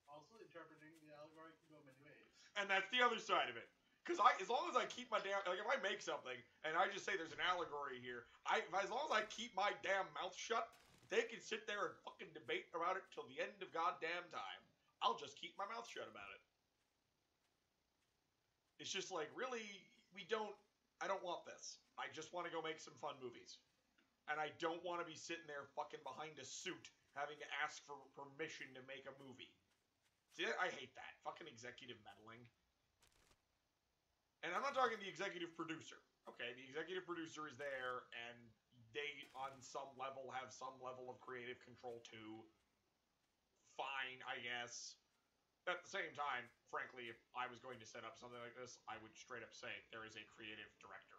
Also, interpreting the allegory can go many ways. And that's the other side of it. Because as long as I keep my damn, like if I make something and I just say there's an allegory here, as long as I keep my damn mouth shut, they can sit there and fucking debate about it till the end of goddamn time. I'll just keep my mouth shut about it. It's just like, really, I don't want this. I just want to go make some fun movies. And I don't want to be sitting there fucking behind a suit having to ask for permission to make a movie. See, I hate that. Fucking executive meddling. And I'm not talking the executive producer, okay? The executive producer is there, and they, on some level, have some level of creative control too. Fine, I guess. At the same time, frankly, if I was going to set up something like this, I would straight up say there is a creative director.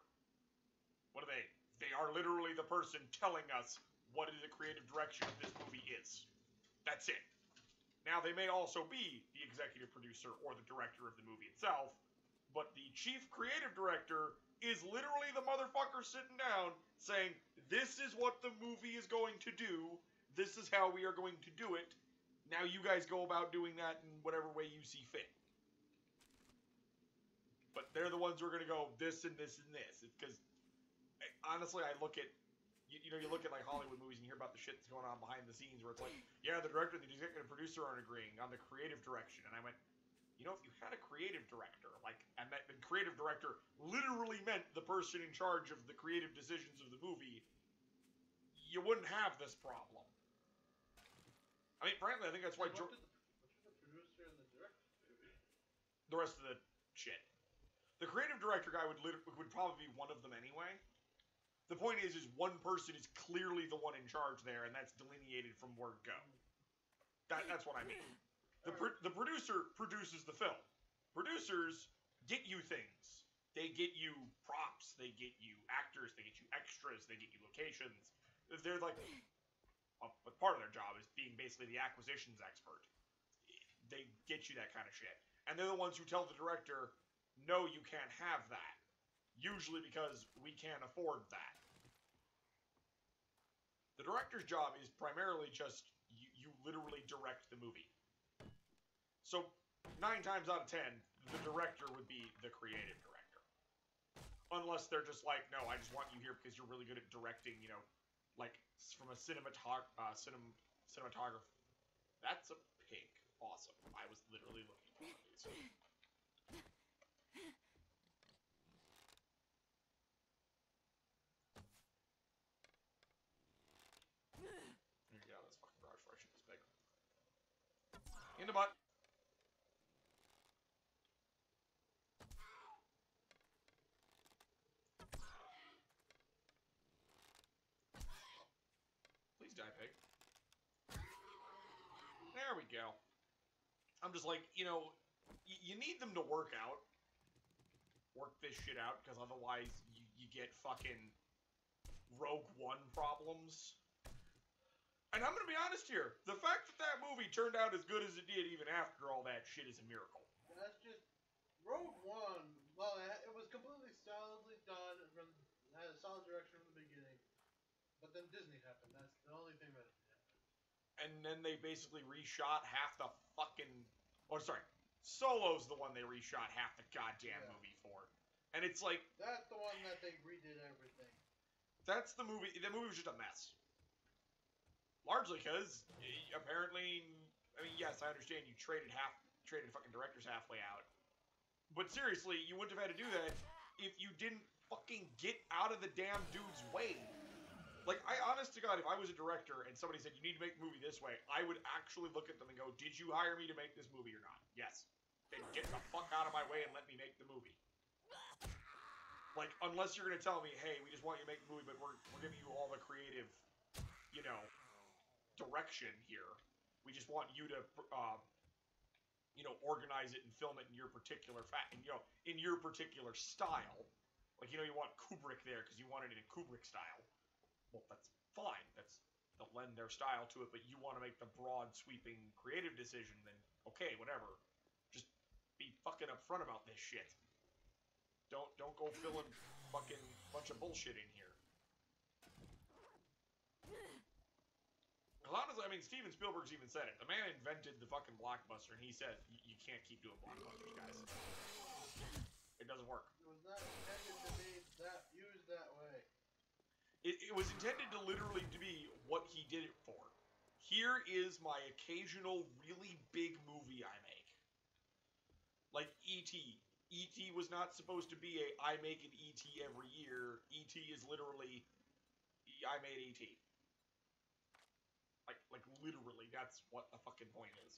What are they? They are literally the person telling us what the creative direction of this movie is. That's it. Now, they may also be the executive producer or the director of the movie itself, but the chief creative director is literally the motherfucker sitting down saying, this is what the movie is going to do, this is how we are going to do it, now you guys go about doing that in whatever way you see fit. But they're the ones who are going to go this and this and this. Because, honestly, I look at, you know, you look at like Hollywood movies and you hear about the shit that's going on behind the scenes where it's like, yeah, the director and the executive producer aren't agreeing on the creative direction. And I went, you know, if you had a creative director, like, and that the creative director literally meant the person in charge of the creative decisions of the movie, you wouldn't have this problem. I mean, frankly, I think that's why What did the producer and the director do? The rest of the shit. The creative director guy would probably be one of them anyway. The point is one person is clearly the one in charge there, and that's delineated from word go. That's what I mean. The producer produces the film. Producers get you things. They get you props. They get you actors. They get you extras. They get you locations. They're like, but part of their job is being basically the acquisitions expert. They get you that kind of shit. And they're the ones who tell the director, no, you can't have that. Usually because we can't afford that. The director's job is primarily just, you literally direct the movie. So, 9 times out of 10, the director would be the creative director. Unless they're just like, no, I just want you here because you're really good at directing, you know, like, from a cinematographer. That's a pig. Awesome. I was literally looking for one of these. Get out of this fucking garage before I shoot this pig. In the butt. Please die, pig. There we go. I'm just like, you know, you need them to work this shit out, because otherwise you get fucking Rogue One problems. And I'm gonna be honest here, the fact that movie turned out as good as it did even after all that shit is a miracle. That's just Rogue One. Well, it was completely solidly done from It had a solid direction from the beginning, but then Disney happened. That's the only thing that happened. And then they basically reshot half the fucking. Oh, sorry. Solo's the one they reshot half the goddamn movie for. And it's like. That's the one that they redid everything. That's the movie. The movie was just a mess. Largely because, apparently. I mean, yes, I understand you traded fucking directors halfway out. But seriously, you wouldn't have had to do that if you didn't fucking get out of the damn dude's way. Like, I honest to God, if I was a director and somebody said, you need to make the movie this way, I would actually look at them and go, did you hire me to make this movie or not? Yes. Then get the fuck out of my way and let me make the movie. Like, unless you're going to tell me, hey, we just want you to make the movie, but we're giving you all the creative, direction here. We just want you to, organize it and film it in your particular in your particular style. Like, you want Kubrick there because you want it in Kubrick style. Well, that's fine. They'll lend their style to it, but you want to make the broad, sweeping, creative decision, then okay, whatever. Just be fucking upfront about this shit. Don't go filling fucking bunch of bullshit in here. Honestly, I mean, Steven Spielberg's even said it. The man invented the fucking blockbuster, and he said, you can't keep doing blockbusters, guys. It doesn't work. It was not intended to be used that way. It was intended to literally to be what he did it for. Here is my occasional really big movie I make. Like E.T. E.T. was not supposed to be I make an E.T. every year. E.T. is literally I made E.T. Like literally, that's what the fucking point is.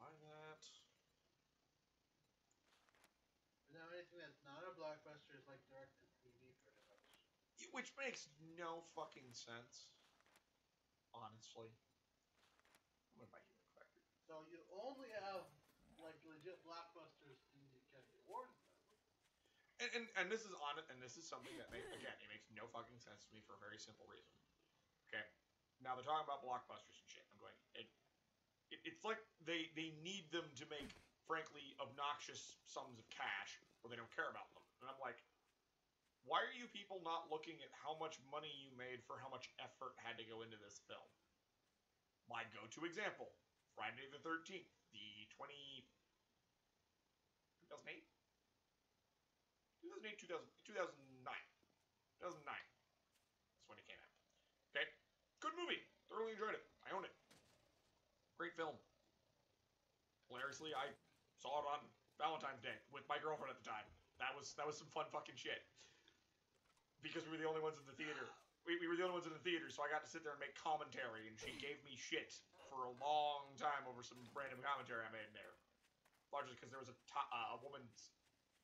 Buy that. Now anything that's not a blockbuster is like direct-to-TV, pretty much. Which makes no fucking sense. Honestly. I'm gonna buy Human Factory. So you only have like legit blockbusters in the Academy Awards, though. And this is on it, and this is something that it makes no fucking sense to me for a very simple reason. Okay? Now they're talking about blockbusters and shit. I'm going, it's like they need them to make, frankly, obnoxious sums of cash where they don't care about them. And I'm like, why are you people not looking at how much money you made for how much effort had to go into this film? My go-to example, Friday the 13th, the 2008? 2009. 2009. That's when it came out. Okay? Good movie. Thoroughly enjoyed it. I own it. Great film. Hilariously, I saw it on Valentine's Day with my girlfriend at the time. That was some fun fucking shit. Because we were the only ones in the theater. We were the only ones in the theater, so I got to sit there and make commentary, and she gave me shit for a long time over some random commentary I made in there. Largely because there was a woman's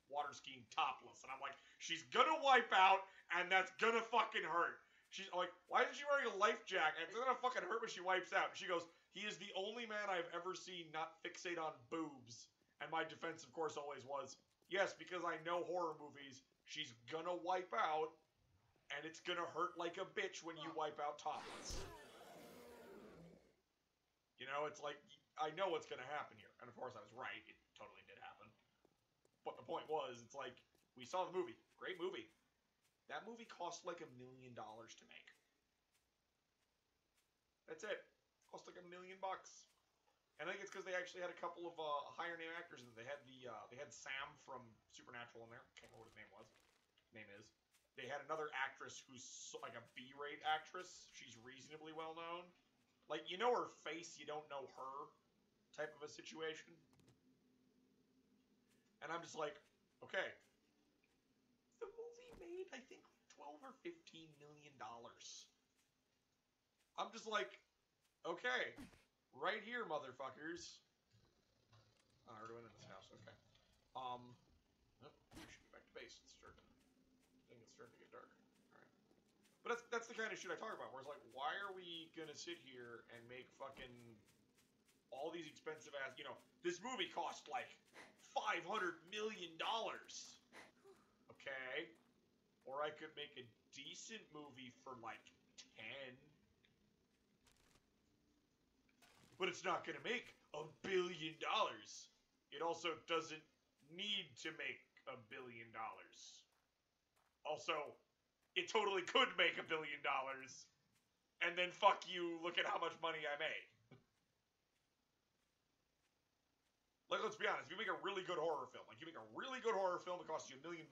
water skiing topless, and I'm like, she's gonna wipe out, and that's gonna fucking hurt. She's like, why isn't she wearing a life jacket? It's gonna fucking hurt when she wipes out. And she goes, he is the only man I've ever seen not fixate on boobs. And my defense, of course, always was, yes, because I know horror movies, she's gonna wipe out, and it's gonna hurt like a bitch when you wipe out topless. It's like, I know what's gonna happen here. And of course I was right, it totally did happen. But the point was, it's like, we saw the movie. Great movie. That movie cost like $1 million to make. That's it. Cost like $1 million. And I think it's because they actually had a couple of higher name actors in it. They had Sam from Supernatural in there. Can't remember what his name was. Name is. They had another actress who's like a B-rate actress. She's reasonably well known. Like, you know her face, you don't know her type of a situation. And I'm just like, okay. The movie made, I think, $12 or $15 million. I'm just like, okay. Right here, motherfuckers. Oh, we're doing it in this house, okay. Oh, we should get back to base. It's starting to get dark. Alright. But that's the kind of shit I talk about, where it's like, why are we gonna sit here and make fucking all these expensive ass, this movie cost like $500 million. Okay? Or I could make a decent movie for like 10. But it's not gonna make $1 billion. it also doesn't need to make $1 billion. Also, it totally could make $1 billion, and then fuck you, look at how much money I made. Like, let's be honest, if you make a really good horror film, like you make a really good horror film that costs you $1 million,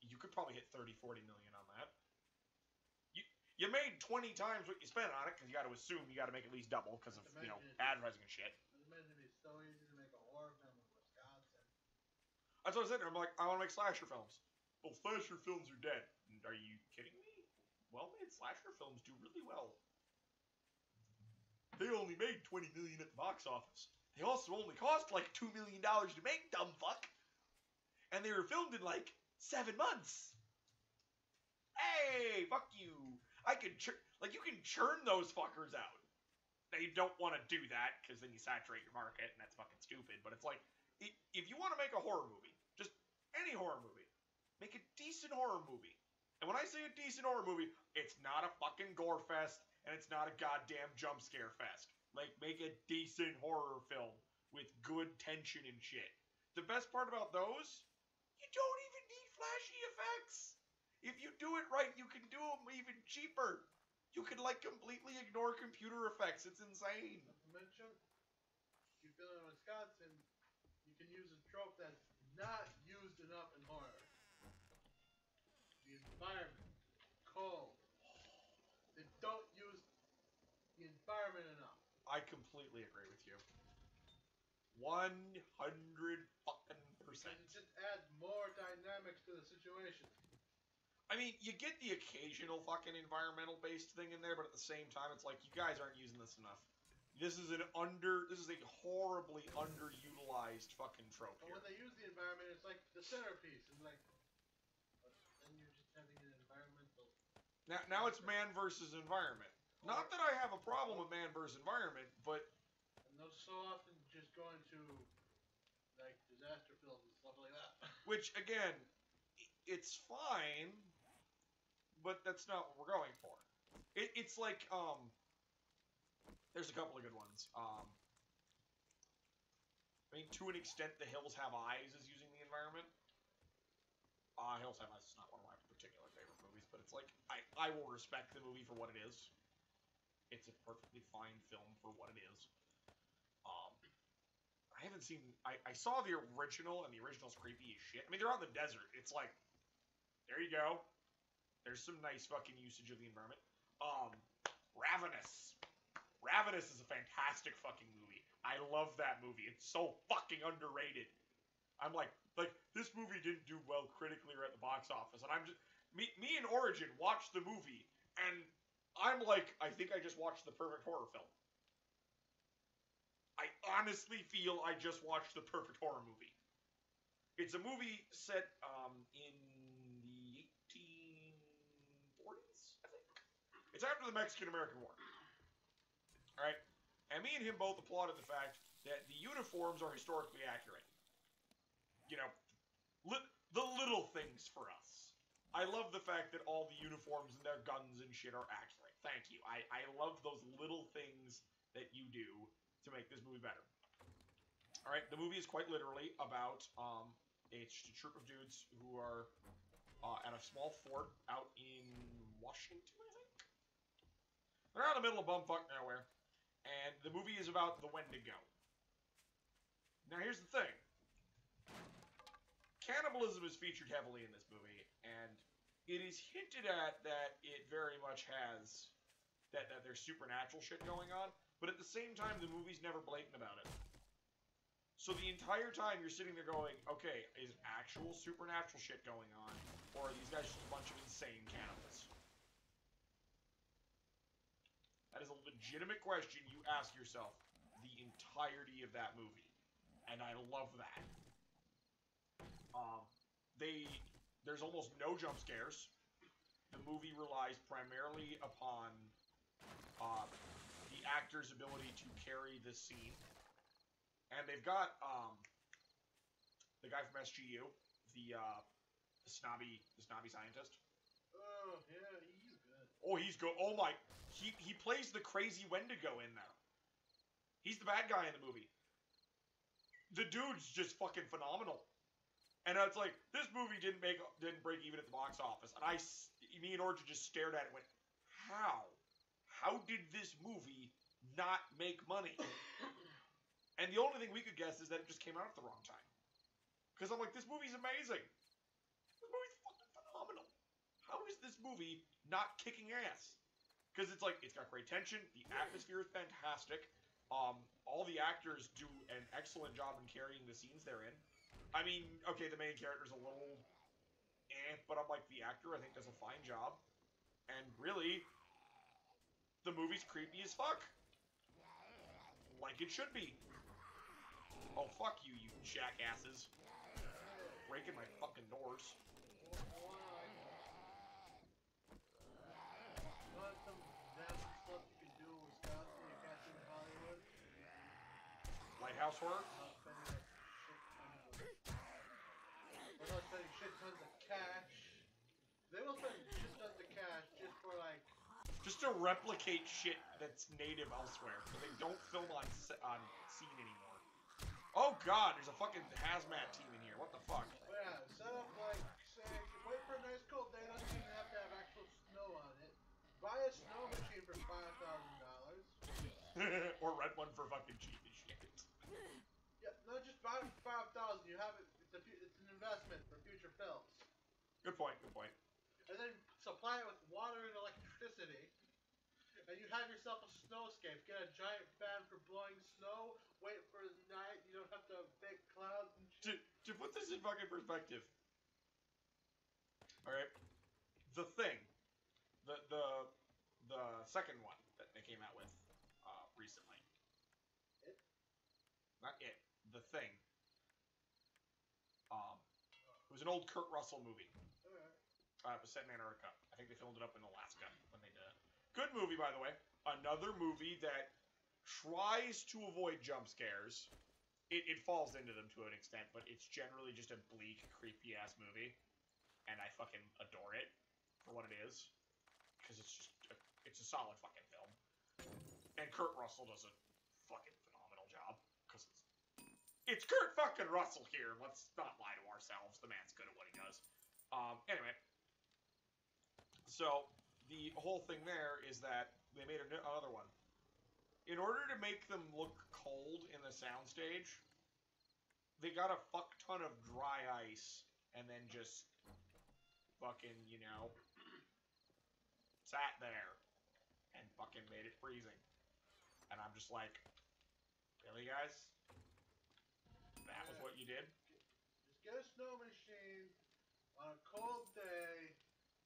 you could probably hit 30, 40 million on that. You made 20 times what you spent on it, because you got to assume you got to make at least double because of, advertising and shit. It's meant to be so easy to make a horror film in Wisconsin. That's what I said. I'm like, I want to make slasher films. Well, slasher films are dead. Are you kidding me? Well-made slasher films do really well. They only made 20 million at the box office. They also only cost like $2 million to make, dumb fuck. And they were filmed in like 7 months. Hey, fuck you. You can churn those fuckers out. Now, you don't want to do that, because then you saturate your market, and that's fucking stupid. But it's like, if you want to make a horror movie, just any horror movie, make a decent horror movie. And when I say a decent horror movie, it's not a fucking gore fest, and it's not a goddamn jump scare fest. Like, make a decent horror film with good tension and shit. The best part about those, you don't even need flashy effects. If you do it right, you can do them even cheaper. You can, completely ignore computer effects. It's insane. Not to mention, if you feel in Wisconsin, you can use a trope that's not used enough in horror. The environment. Cold. They don't use the environment enough. I completely agree with you. 100 fucking %. Because it just adds more dynamics to the situation. I mean, you get the occasional fucking environmental-based thing in there, but at the same time, it's like, you guys aren't using this enough. This is a horribly underutilized fucking trope But here. when they use the environment, it's like the centerpiece. And then you're just having an environmental... Now it's man versus environment. Not that I have a problem with man versus environment, but... And those so often just go into, disaster films and stuff like that. Which, again, it's fine, but that's not what we're going for. It's like, there's a couple of good ones. I mean, to an extent, The Hills Have Eyes is using the environment. Hills Have Eyes is not one of my particular favorite movies, but it's like, I will respect the movie for what it is. It's a perfectly fine film for what it is. I haven't seen... I saw the original, and the original's creepy as shit. I mean, they're out in the desert. It's like, there you go. There's some nice fucking usage of the environment. Ravenous. Ravenous is a fantastic fucking movie. I love that movie. It's so fucking underrated. I'm like, this movie didn't do well critically or at the box office. And I'm just... Me and Origin watched the movie, and I'm like, I think I just watched the perfect horror film. I honestly feel I just watched the perfect horror movie. It's a movie set in the 1840s, I think. It's after the Mexican-American War. Alright? And me and him both applauded the fact that the uniforms are historically accurate. You know, the little things for us. I love the fact that all the uniforms and their guns and shit are accurate. Thank you. I love those little things that you do to make this movie better. Alright, the movie is quite literally about a troop of dudes who are at a small fort out in Washington, I think? They're out in the middle of bumfuck nowhere, and the movie is about the Wendigo. Now here's the thing. Cannibalism is featured heavily in this movie, and it is hinted at that it very much has... that there's supernatural shit going on, but at the same time, the movie's never blatant about it. So the entire time, you're sitting there going, okay, is actual supernatural shit going on, or are these guys just a bunch of insane cannibals? That is a legitimate question you ask yourself the entirety of that movie. And I love that. There's almost no jump scares. The movie relies primarily upon the actor's ability to carry the scene. And they've got the guy from SGU, the snobby scientist. Oh, yeah, he's good. Oh, he's good. Oh my, he plays the crazy Wendigo in there. He's the bad guy in the movie. the dude's just fucking phenomenal. And it's like, this movie didn't break even at the box office. And me and Orja just stared at it and went, how? How did this movie not make money? And the only thing we could guess is that it just came out at the wrong time. Because I'm like, this movie's amazing. This movie's fucking phenomenal. How is this movie not kicking ass? Because it's like, it's got great tension. The atmosphere is fantastic. All the actors do an excellent job in carrying the scenes they're in. I mean, okay, the main character's a little but I'm like, the actor, I think, does a fine job. And really, the movie's creepy as fuck. Like it should be. Oh, fuck you, you jackasses. Breaking my fucking doors. Want some nasty stuff you can do in Wisconsin you can't do in Hollywood? Lighthouse horror? Not spending shit tons of cash. They will spend shit tons of cash just for like... Just to replicate shit that's native elsewhere, so they don't film on scene anymore. Oh god, there's a fucking hazmat team in here. What the fuck? Yeah, set up like, say, wait for a nice cold day, doesn't even have to have actual snow on it. Buy a snow machine for $5,000. Or rent one for fucking cheap as shit. Yeah, no, just buy it for $5,000. You have it. It's an investment for future films. Good point. Good point. And then supply it with water and electricity. And you have yourself a snowscape. Get a giant fan for blowing snow. Wait for the night. You don't have to fake clouds and shit. To put this in fucking perspective. Alright. The Thing. The second one that they came out with recently. It? Not It. The Thing. It was an old Kurt Russell movie. Alright. It was set in Antarctica. I think they filmed it up in Alaska when they did it. Good movie, by the way. Another movie that tries to avoid jump scares. It falls into them to an extent, but it's generally just a bleak, creepy-ass movie. And I fucking adore it for what it is. Because it's a solid fucking film. And Kurt Russell does a fucking phenomenal job. Because it's Kurt fucking Russell here. Let's not lie to ourselves. The man's good at what he does. Anyway. So, the whole thing there is that they made another one. In order to make them look cold in the soundstage, they got a fuck ton of dry ice and then just fucking, sat there and fucking made it freezing. And I'm just like, really, guys? That was what you did? Just get a snow machine on a cold day.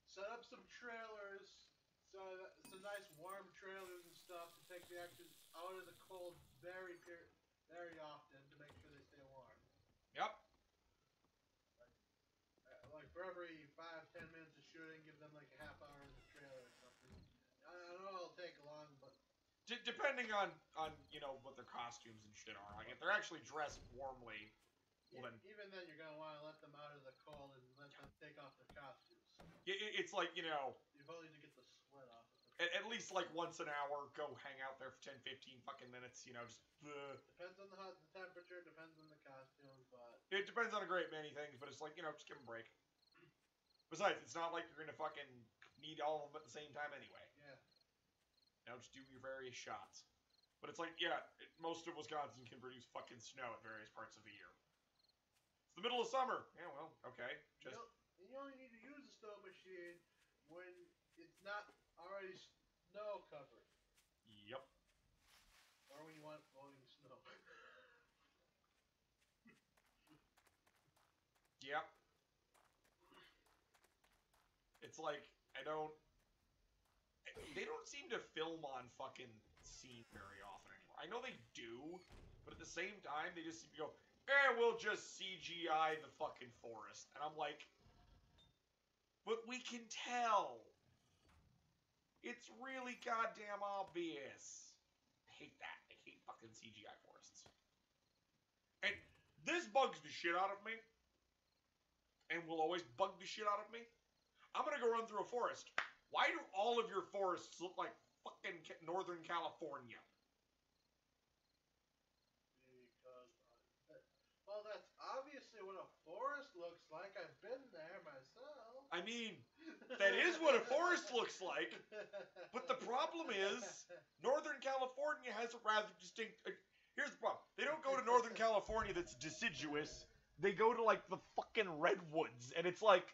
Set up some trailers, some nice warm trailers and stuff to take the actors out of the cold very often to make sure they stay warm. Yep. Like for every 5-10 minutes of shooting, give them like a half hour in the trailer or something. I don't know it'll take long, but depending on what their costumes and shit are. Like if they're actually dressed warmly, well then even then you're gonna want to let them out of the cold and let them take off their costumes. It's like, You've only to get the sweat off. At least like once an hour, go hang out there for 10-15 fucking minutes, just... Depends on the temperature, depends on the costume, but... It depends on a great many things, but it's like, just give them a break. Besides, it's not like you're gonna fucking need all of them at the same time anyway. Yeah. Just do your various shots. But it's like, yeah, most of Wisconsin can produce fucking snow at various parts of the year. It's the middle of summer. Yeah, well, okay. You only need to use a snow machine when it's not already snow covered. Yep. Or when you want floating snow. Yep. It's like, they don't seem to film on fucking scene very often anymore. I know they do, but at the same time, they just seem to go, we'll just CGI the fucking forest. And I'm like, but we can tell. It's really goddamn obvious. I hate that. I hate fucking CGI forests. And this bugs the shit out of me. And will always bug the shit out of me. I'm gonna go run through a forest. Why do all of your forests look like fucking Northern California? can see what a forest looks like. I've been there myself. I mean, that is what a forest looks like. But the problem is, Northern California has a rather distinct... here's the problem. They don't go to Northern California that's deciduous. They go to, like, the fucking redwoods. And it's like...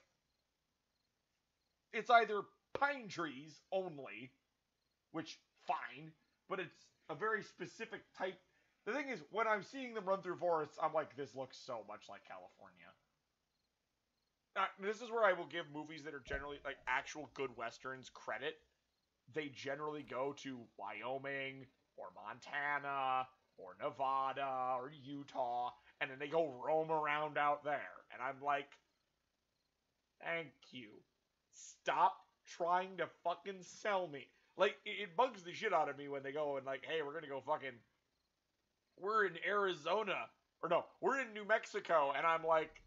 It's either pine trees only, which, fine, but it's a very specific type. The thing is, when I'm seeing them run through forests, I'm like, this looks so much like California. This is where I will give movies that are generally, like, actual good westerns credit. They generally go to Wyoming, or Montana, or Nevada, or Utah, and then they go roam around out there. And I'm like, thank you. Stop trying to fucking sell me. Like, it bugs the shit out of me when they go and, like, hey, we're gonna go fucking... We're in Arizona. Or no, we're in New Mexico. And I'm like,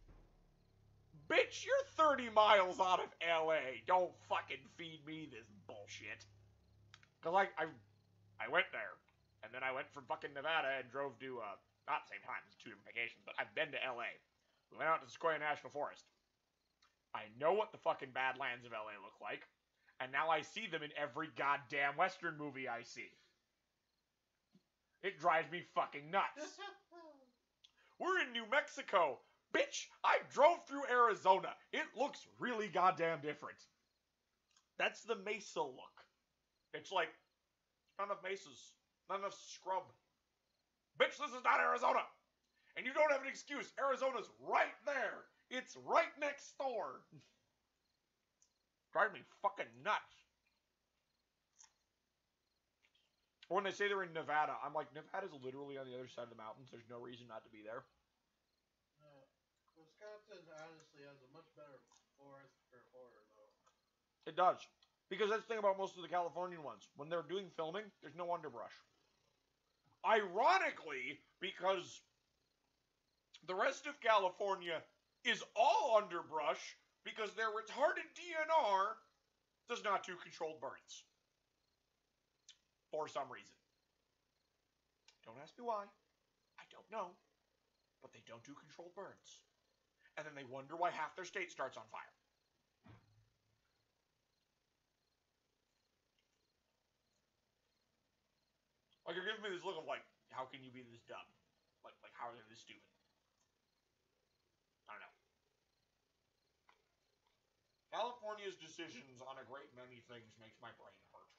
bitch, you're 30 miles out of LA. Don't fucking feed me this bullshit. Because, like, I went there. And then I went from fucking Nevada and drove to, not the same time, it's 2 different vacations, but I've been to LA. We went out to Sequoia National Forest. I know what the fucking Badlands of LA look like. And now I see them in every goddamn Western movie I see. It drives me fucking nuts. We're in New Mexico. Bitch, I drove through Arizona. It looks really goddamn different. That's the mesa look. It's like, not enough mesas. Not enough scrub. Bitch, this is not Arizona. And you don't have an excuse. Arizona's right there. It's right next door. Drives me fucking nuts. When they say they're in Nevada, I'm like, Nevada's literally on the other side of the mountains. There's no reason not to be there. Wisconsin honestly has a much better forest for horror, though. It does. Because that's the thing about most of the Californian ones. When they're doing filming, there's no underbrush. Ironically, because the rest of California is all underbrush because their retarded DNR does not do controlled burns. For some reason. Don't ask me why. I don't know. But they don't do controlled burns. And then they wonder why half their state starts on fire. Like, you're giving me this look of, like, how can you be this dumb? Like how are they this stupid? I don't know. California's decisions on a great many things makes my brain hurt.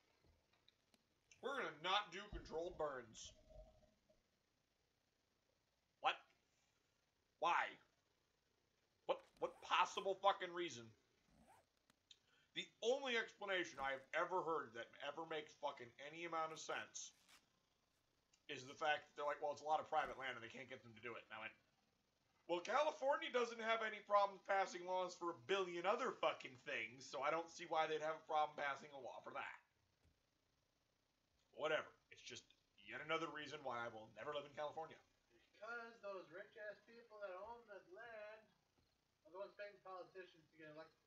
We're gonna not do controlled burns. What? Why? What possible fucking reason? The only explanation I have ever heard that ever makes fucking any amount of sense is the fact that they're like, well, it's a lot of private land and they can't get them to do it. And I went, well, California doesn't have any problems passing laws for a billion other fucking things, so I don't see why they'd have a problem passing a law for that. Whatever. It's just yet another reason why I will never live in California. Because those rich-ass people that own that land are the ones paying politicians to get elected.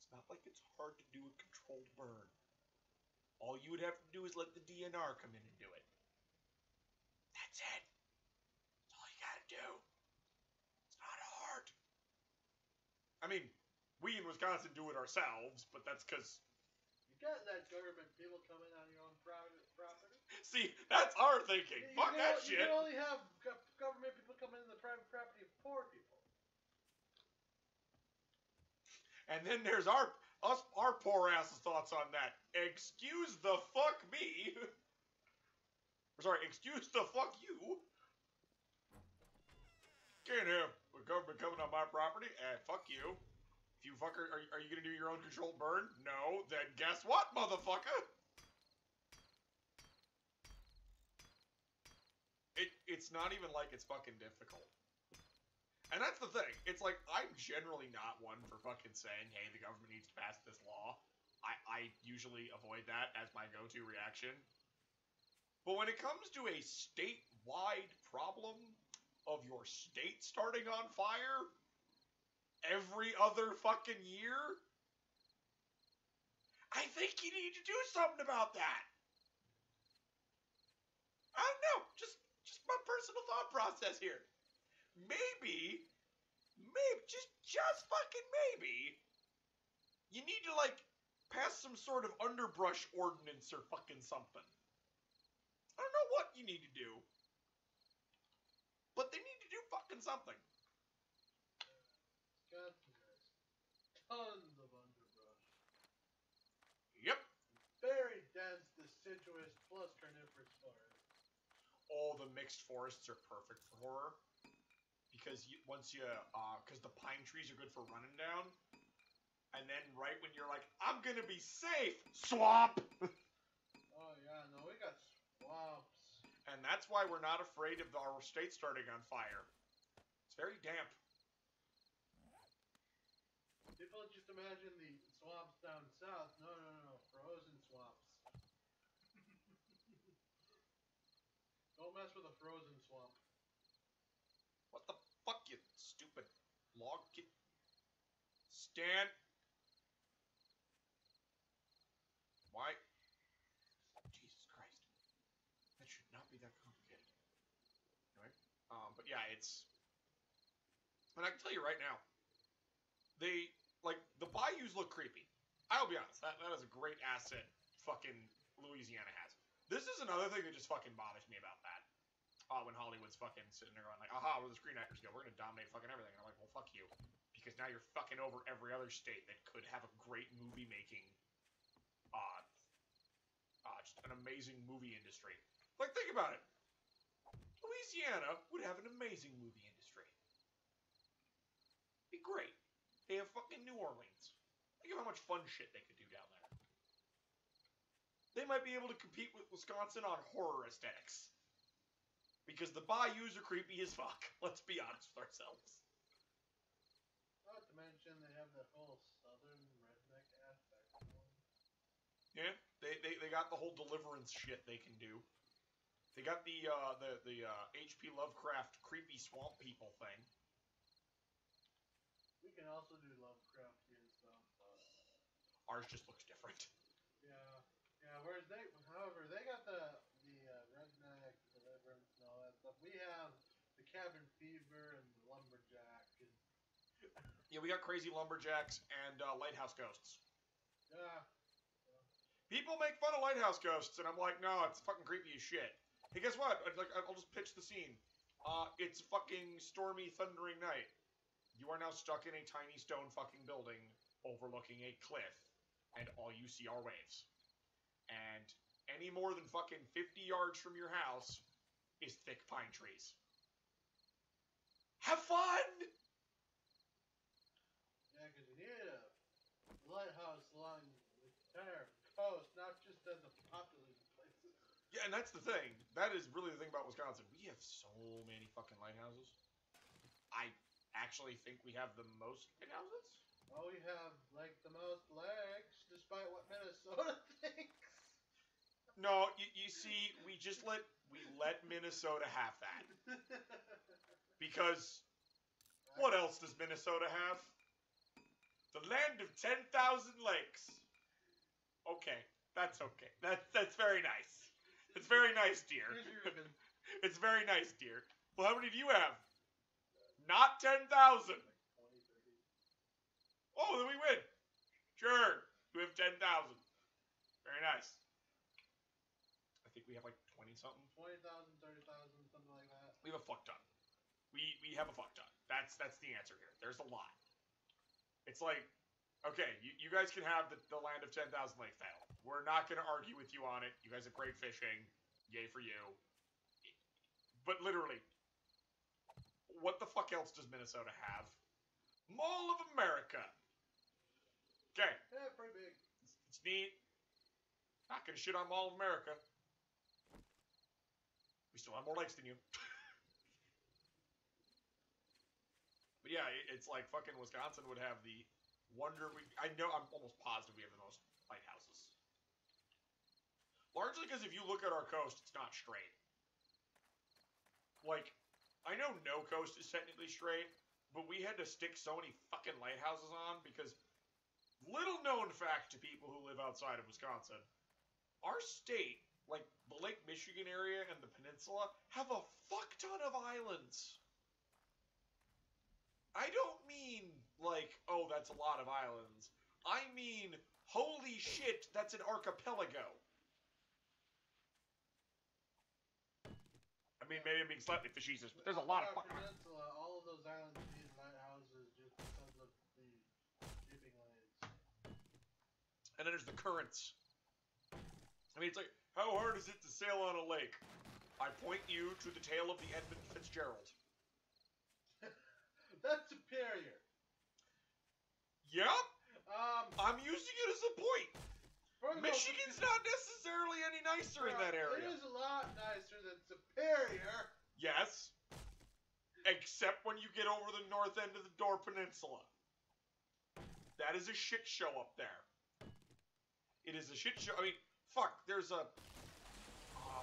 It's not like it's hard to do a controlled burn. All you would have to do is let the DNR come in and do it. That's it. That's all you gotta do. It's not hard. I mean, we in Wisconsin do it ourselves, but that's because... You got that government people coming on your own private property? See, that's our thinking. Fuck that shit. You can only have government people coming in the private property of poor people. And then there's our poor ass's thoughts on that. Excuse the fuck me. Sorry, excuse the fuck you. Can't have the government coming on my property. Fuck you. If you fucker, are you gonna do your own controlled burn? No. Then guess what, motherfucker? It's not even like it's fucking difficult. And that's the thing. It's like, I'm generally not one for fucking saying, hey, the government needs to pass this law. I usually avoid that as my go-to reaction. But when it comes to a statewide problem of your state starting on fire every other fucking year, I think you need to do something about that. I don't know. Just my personal thought process here. Maybe, just fucking maybe, you need to, like, pass some sort of underbrush ordinance or fucking something. I don't know what you need to do, but they need to do fucking something. Wisconsin has tons of underbrush. Yep. Very dense, deciduous, plus carnivorous forest. All the mixed forests are perfect for horror. Because because the pine trees are good for running down. And then right when you're like, I'm gonna be safe, swamp! Oh yeah, no, we got swamps. And that's why we're not afraid of our state starting on fire. It's very damp. People just imagine the swamps down south. No, frozen swamps. Don't mess with a frozen swamp. What the fuck, you stupid log kid? Stand. Why? Jesus Christ. That should not be that complicated. Anyway, but yeah, it's... And I can tell you right now, the bayous look creepy. I'll be honest, that is a great asset fucking Louisiana has. This is another thing that just fucking bothers me about that. When Hollywood's fucking sitting there going like, aha, where the Screen Actors Guild, we're gonna dominate fucking everything. And I'm like, well, fuck you. Because now you're fucking over every other state that could have a great movie making, just an amazing movie industry. Like, think about it. Louisiana would have an amazing movie industry. Be great. They have fucking New Orleans. Think of how much fun shit they could do down there. They might be able to compete with Wisconsin on horror aesthetics. Because the bayous are creepy as fuck. Let's be honest with ourselves. Not to mention they have that whole southern redneck aspect to them. Yeah, they got the whole deliverance shit they can do. They got the H.P. Lovecraft creepy swamp people thing. We can also do Lovecraftian stuff, but ours just looks different. Yeah. However, they got the redneck deliverance and all that stuff. We have the cabin fever and the lumberjack. And yeah, we got crazy lumberjacks and lighthouse ghosts. Yeah. People make fun of lighthouse ghosts, and I'm like, no, it's fucking creepy as shit. Hey, guess what? I'll just pitch the scene. It's a fucking stormy, thundering night. You are now stuck in a tiny stone fucking building overlooking a cliff, and all you see are waves. And any more than fucking 50 yards from your house is thick pine trees. Have fun! Yeah, because you need a lighthouse along the entire coast, not just at the populated places. Yeah, and that's the thing. That is really the thing about Wisconsin. We have so many fucking lighthouses. I actually think we have the most lighthouses. Oh, we have, like, the most legs, despite what Minnesota thinks. No, you see, we let Minnesota have that. Because what else does Minnesota have? The land of 10,000 lakes. Okay, that's okay. That's very nice. It's very nice, dear. It's very nice, dear. Well, how many do you have? Not 10,000. Oh, then we win. Sure, we have 10,000. Very nice. I think we have like 20-something. 20,000, 30,000, something like that. We have a fuck ton. We have a fuck ton. That's the answer here. There's a lot. It's like, okay, you guys can have the land of 10,000 lake fail. We're not going to argue with you on it. You guys have great fishing. Yay for you. But literally, what the fuck else does Minnesota have? Mall of America. Okay. Yeah, pretty big. It's neat. Not gonna shit on Mall of America. We still have more lakes than you. But yeah, it's like fucking Wisconsin would have the wonder. I'm almost positive we have the most lighthouses. Largely because if you look at our coast, it's not straight. Like, I know no coast is technically straight, but we had to stick so many fucking lighthouses on because, little known fact to people who live outside of Wisconsin, our state like, the Lake Michigan area and the peninsula have a fuck ton of islands. I don't mean, like, oh, that's a lot of islands. I mean, holy shit, that's an archipelago. I mean, maybe I'm being slightly facetious, but there's a lot of fucking islands. Peninsula, all of those islands need lighthouses just because of the shipping lanes. And then there's the currents. I mean, it's like, how hard is it to sail on a lake? I point you to the tale of the Edmund Fitzgerald. That's superior. Yep. I'm using it as a point. Michigan's not necessarily any nicer in that area. It is a lot nicer than Superior. Yes. Except when you get over the north end of the Door Peninsula. That is a shit show up there. It is a shit show. I mean, fuck, there's a...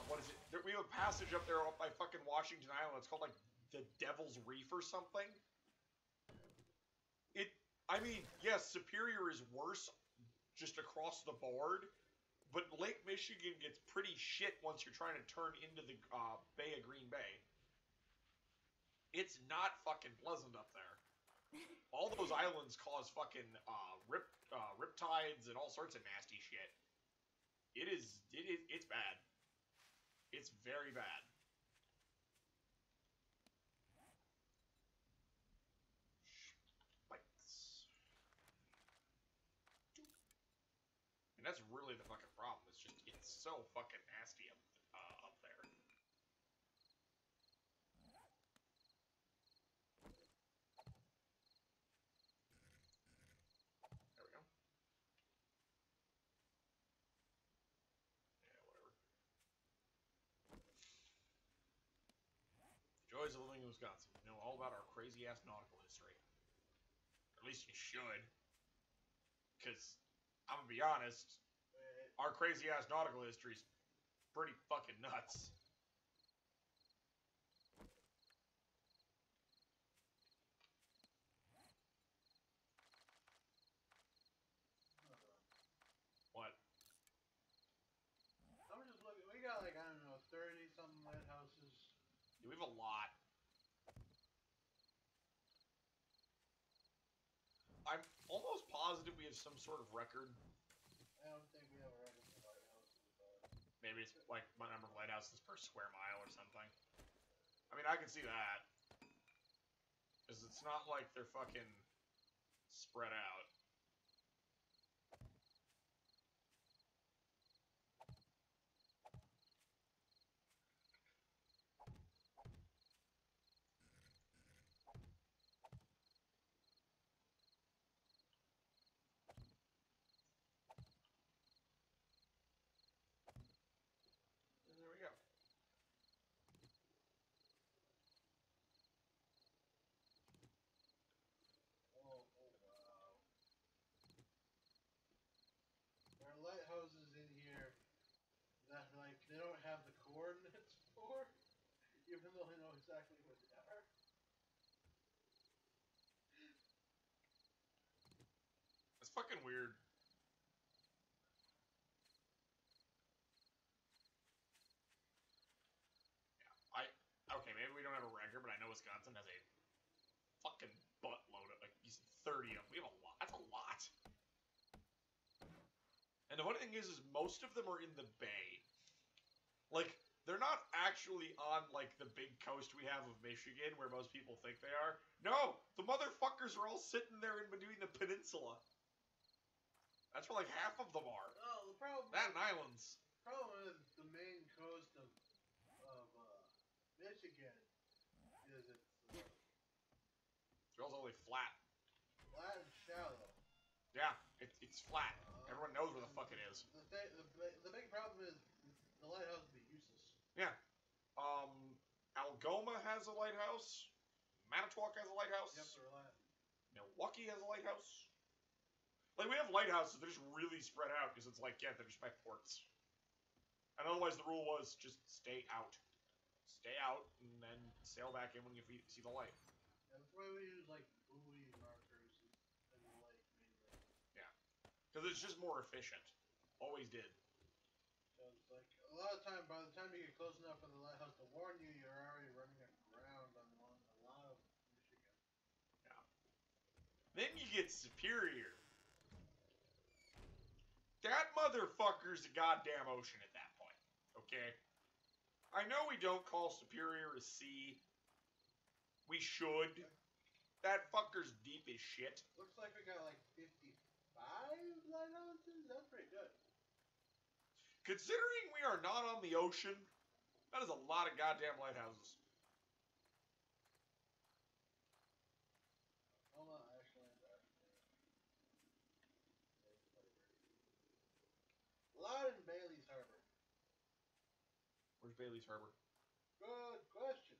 what is it? We have a passage up there up by fucking Washington Island. It's called, like, the Devil's Reef or something. I mean, yes, Superior is worse just across the board, but Lake Michigan gets pretty shit once you're trying to turn into the Bay of Green Bay. It's not fucking pleasant up there. All those islands cause fucking riptides and all sorts of nasty shit. It's bad. It's very bad. And that's really the fucking problem. It's just, it's so fucking nasty up there. There we go. Yeah, whatever. Joys of living in Wisconsin. You know all about our crazy-ass nautical history. Or at least you should. Because, I'm gonna be honest, our crazy-ass nautical history's pretty fucking nuts. What? I'm just looking. We got like, I don't know, 30-something lighthouses. Yeah, we have a lot. I'm almost positive we have some sort of record. I don't think we have a record for lighthouses, but... Maybe it's like my number of lighthouses per square mile or something. I mean, I can see that. Because it's not like they're fucking spread out. And there we go. Oh, wow. There are lighthouses in here that, like, they don't have the coordinates for, even though they know exactly where they are. That's fucking weird. Okay, maybe we don't have a record, but I know Wisconsin has a fucking buttload of, like, you said 30 of them. We have a lot. That's a lot. And the funny thing is most of them are in the Bay. Like, they're not actually on, like, the big coast we have of Michigan, where most people think they are. No! The motherfuckers are all sitting there in between the peninsula. That's where, like, half of them are. Oh, the problem... That and islands. The problem is the main coast of Michigan is It's relatively flat. flat and shallow. Yeah, it's flat. Everyone knows where the fuck it is. The big problem is the lighthouse would be useless. Yeah. Algoma has a lighthouse. Manitowoc has a lighthouse. Yep, they're Milwaukee has a lighthouse. Like, we have lighthouses, they're just really spread out, because it's like, yeah, they're just by ports. And otherwise the rule was, just stay out. Stay out, and then sail back in when you see the light. Yeah, that's why we use, like, buoy markers in the lake, mainly. Yeah. Because it's just more efficient. Always did. Because, like, a lot of time, by the time you get close enough for the lighthouse to warn you, you're already running aground on a lot of Michigan. Yeah. Then you get Superior. That motherfucker's a goddamn ocean at that point. Okay? I know we don't call Superior a sea. We should. That fucker's deep as shit. Looks like we got like 55 lighthouses. That's pretty good. Considering we are not on the ocean, that is a lot of goddamn lighthouses. Hold on, actually. Loud in Bailey's Harbor. Where's Bailey's Harbor? Good question.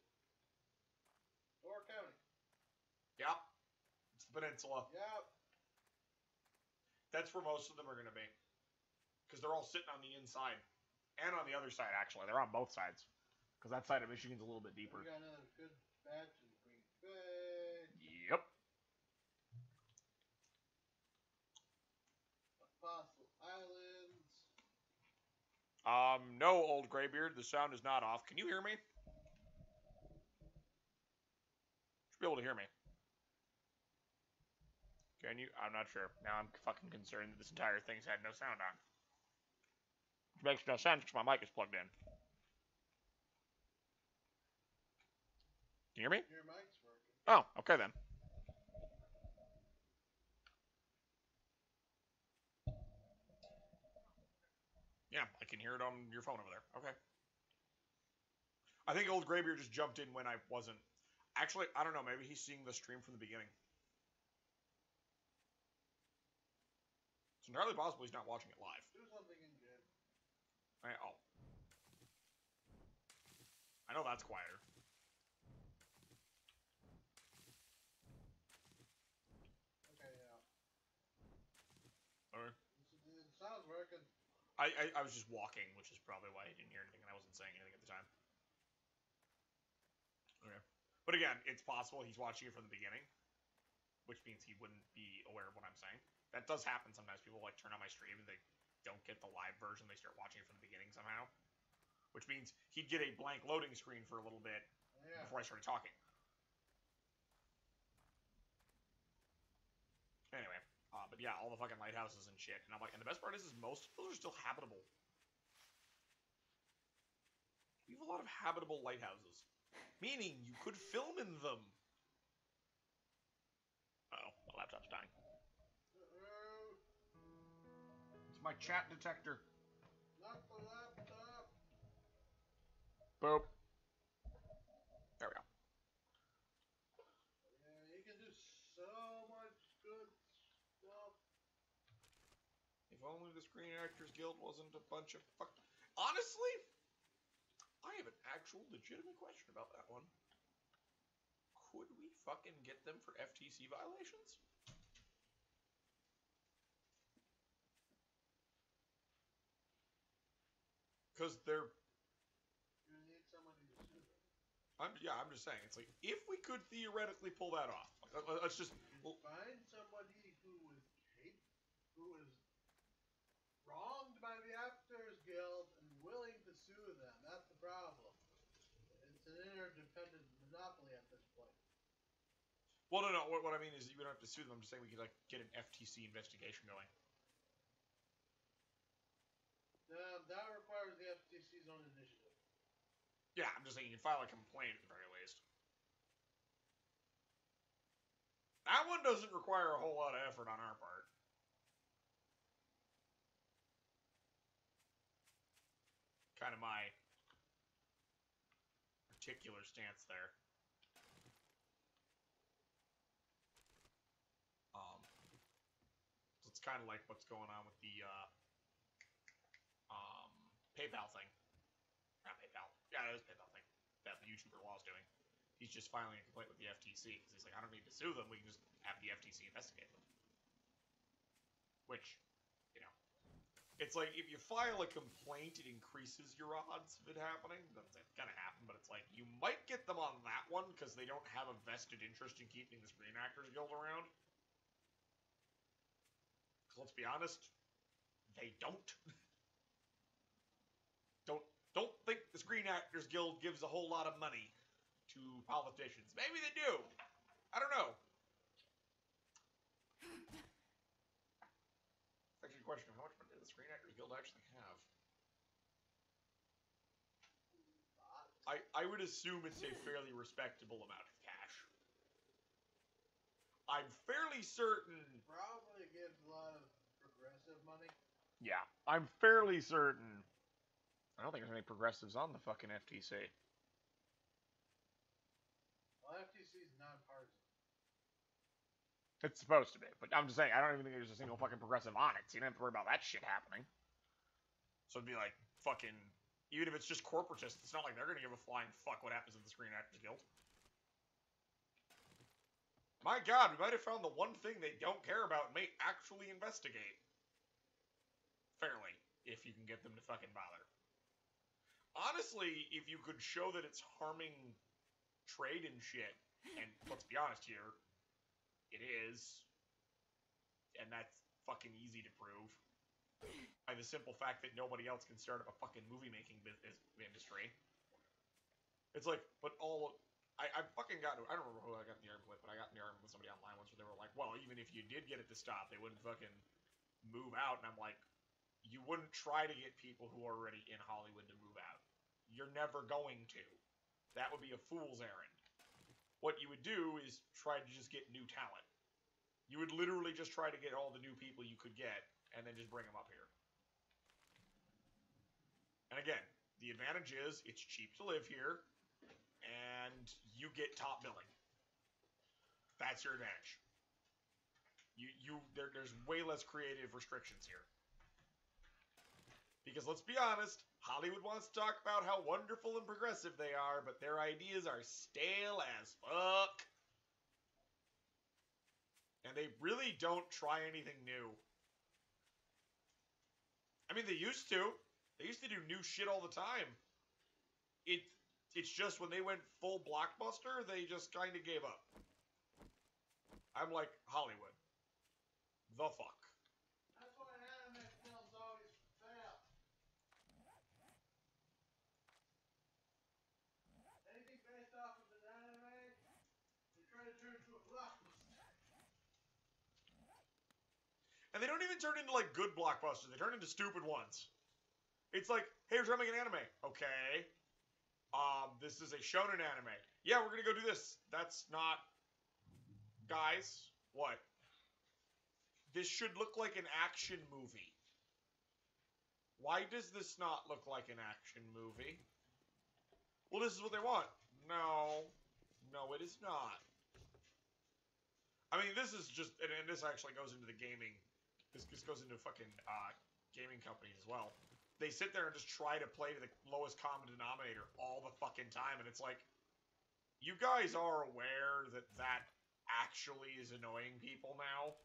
Door County. Yep. It's the peninsula. Yep. That's where most of them are going to be. Because they're all sitting on the inside. And on the other side, actually. They're on both sides. Because that side of Michigan's a little bit deeper. We got another good batch in Green Bay. Yep. Fossil Islands. No, old graybeard. The sound is not off. Can you hear me? You should be able to hear me. Can you? I'm not sure. Now I'm fucking concerned that this entire thing's had no sound on. Which makes no sense because my mic is plugged in. Can you hear me? Your mic's working. Oh, okay then. Yeah, I can hear it on your phone over there. Okay. I think old graybeard just jumped in when I wasn't. Actually, I don't know. Maybe he's seeing the stream from the beginning. It's entirely possible he's not watching it live. Do something in good. Oh. I know that's quieter. Okay, yeah. Alright. It sounds working. I was just walking, which is probably why he didn't hear anything, and I wasn't saying anything at the time. Okay. But again, it's possible he's watching it from the beginning, which means he wouldn't be aware of what I'm saying. That does happen sometimes. People like turn on my stream and they don't get the live version. They start watching it from the beginning somehow. Which means he'd get a blank loading screen for a little bit before I started talking. Anyway, but yeah, all the fucking lighthouses and shit. And I'm like, and the best part is most of those are still habitable. We have a lot of habitable lighthouses. Meaning you could film in them. Uh-oh, my laptop's dying. It's my chat detector. Not the laptop. Boop. There we go. Yeah, you can do so much good stuff. If only the Screen Actors Guild wasn't a bunch of fuck. Honestly, I have an actual legitimate question about that one. Could we fucking get them for FTC violations? Because they're... You need somebody to sue them. I'm just saying. It's like, if we could theoretically pull that off. Like, let's just... Find somebody who is wronged by the Actors Guild and willing to sue them. That's the problem. It's an interdependent monopoly at this point. Well, no. What I mean is you don't have to sue them. I'm just saying we could like get an FTC investigation going. That requires the FTC's own initiative. Yeah, I'm just saying you can file a complaint at the very least. That one doesn't require a whole lot of effort on our part. Kind of my particular stance there. So it's kind of like what's going on with the PayPal thing. Not PayPal. Yeah, it is PayPal thing that the YouTuber law is doing. He's just filing a complaint with the FTC because he's like, I don't need to sue them. We can just have the FTC investigate them. Which, you know, it's like if you file a complaint, it increases your odds of it happening. That's gonna happen, but it's like you might get them on that one because they don't have a vested interest in keeping the Screen Actors Guild around. Because let's be honest, they don't. Actors Guild gives a whole lot of money to politicians. Maybe they do. I don't know. Actually, a question: how much money does the Screen Actors Guild actually have? I would assume it's a fairly respectable amount of cash. I'm fairly certain. Probably gives a lot of progressive money. Yeah, I'm fairly certain. I don't think there's any progressives on the fucking FTC. Well, FTC is nonpartisan. It's supposed to be, but I'm just saying, I don't even think there's a single fucking progressive on it, so you don't have to worry about that shit happening. So it'd be like fucking. Even if it's just corporatists, it's not like they're gonna give a flying fuck what happens in the Screen Actors Guild. My God, we might have found the one thing they don't care about and may actually investigate. Fairly, if you can get them to fucking bother. Honestly, if you could show that it's harming trade and shit, and let's be honest here, it is, and that's fucking easy to prove. By the simple fact that nobody else can start up a fucking movie-making industry. It's like, but I fucking got, I don't remember who I got in the argument with, but I got in the argument with somebody online once where they were like, well, even if you did get it to stop, they wouldn't fucking move out, and I'm like, you wouldn't try to get people who are already in Hollywood to move out. You're never going to. That would be a fool's errand. What you would do is try to just get new talent. You would literally just try to get all the new people you could get, and then just bring them up here. And again, the advantage is it's cheap to live here, and you get top billing. That's your advantage. There's way less creative restrictions here. Because let's be honest, Hollywood wants to talk about how wonderful and progressive they are, but their ideas are stale as fuck. And they really don't try anything new. I mean, they used to. They used to do new shit all the time. It's just when they went full blockbuster, they just kind of gave up. I'm like, Hollywood. The fuck. That's why anime films always fail. Anything based off of an anime, they try to turn into a blockbuster. And they don't even turn into, like, good blockbusters. They turn into stupid ones. It's like, hey, we're trying to make an anime. Okay. This is a shonen anime. Yeah, we're gonna go do this. That's not... Guys, what? This should look like an action movie. Why does this not look like an action movie? Well, this is what they want. No. No, it is not. I mean, this is just... And this actually goes into the gaming... This goes into fucking gaming companies as well. They sit there and just try to play to the lowest common denominator all the fucking time, and it's like, you guys are aware that that actually is annoying people now?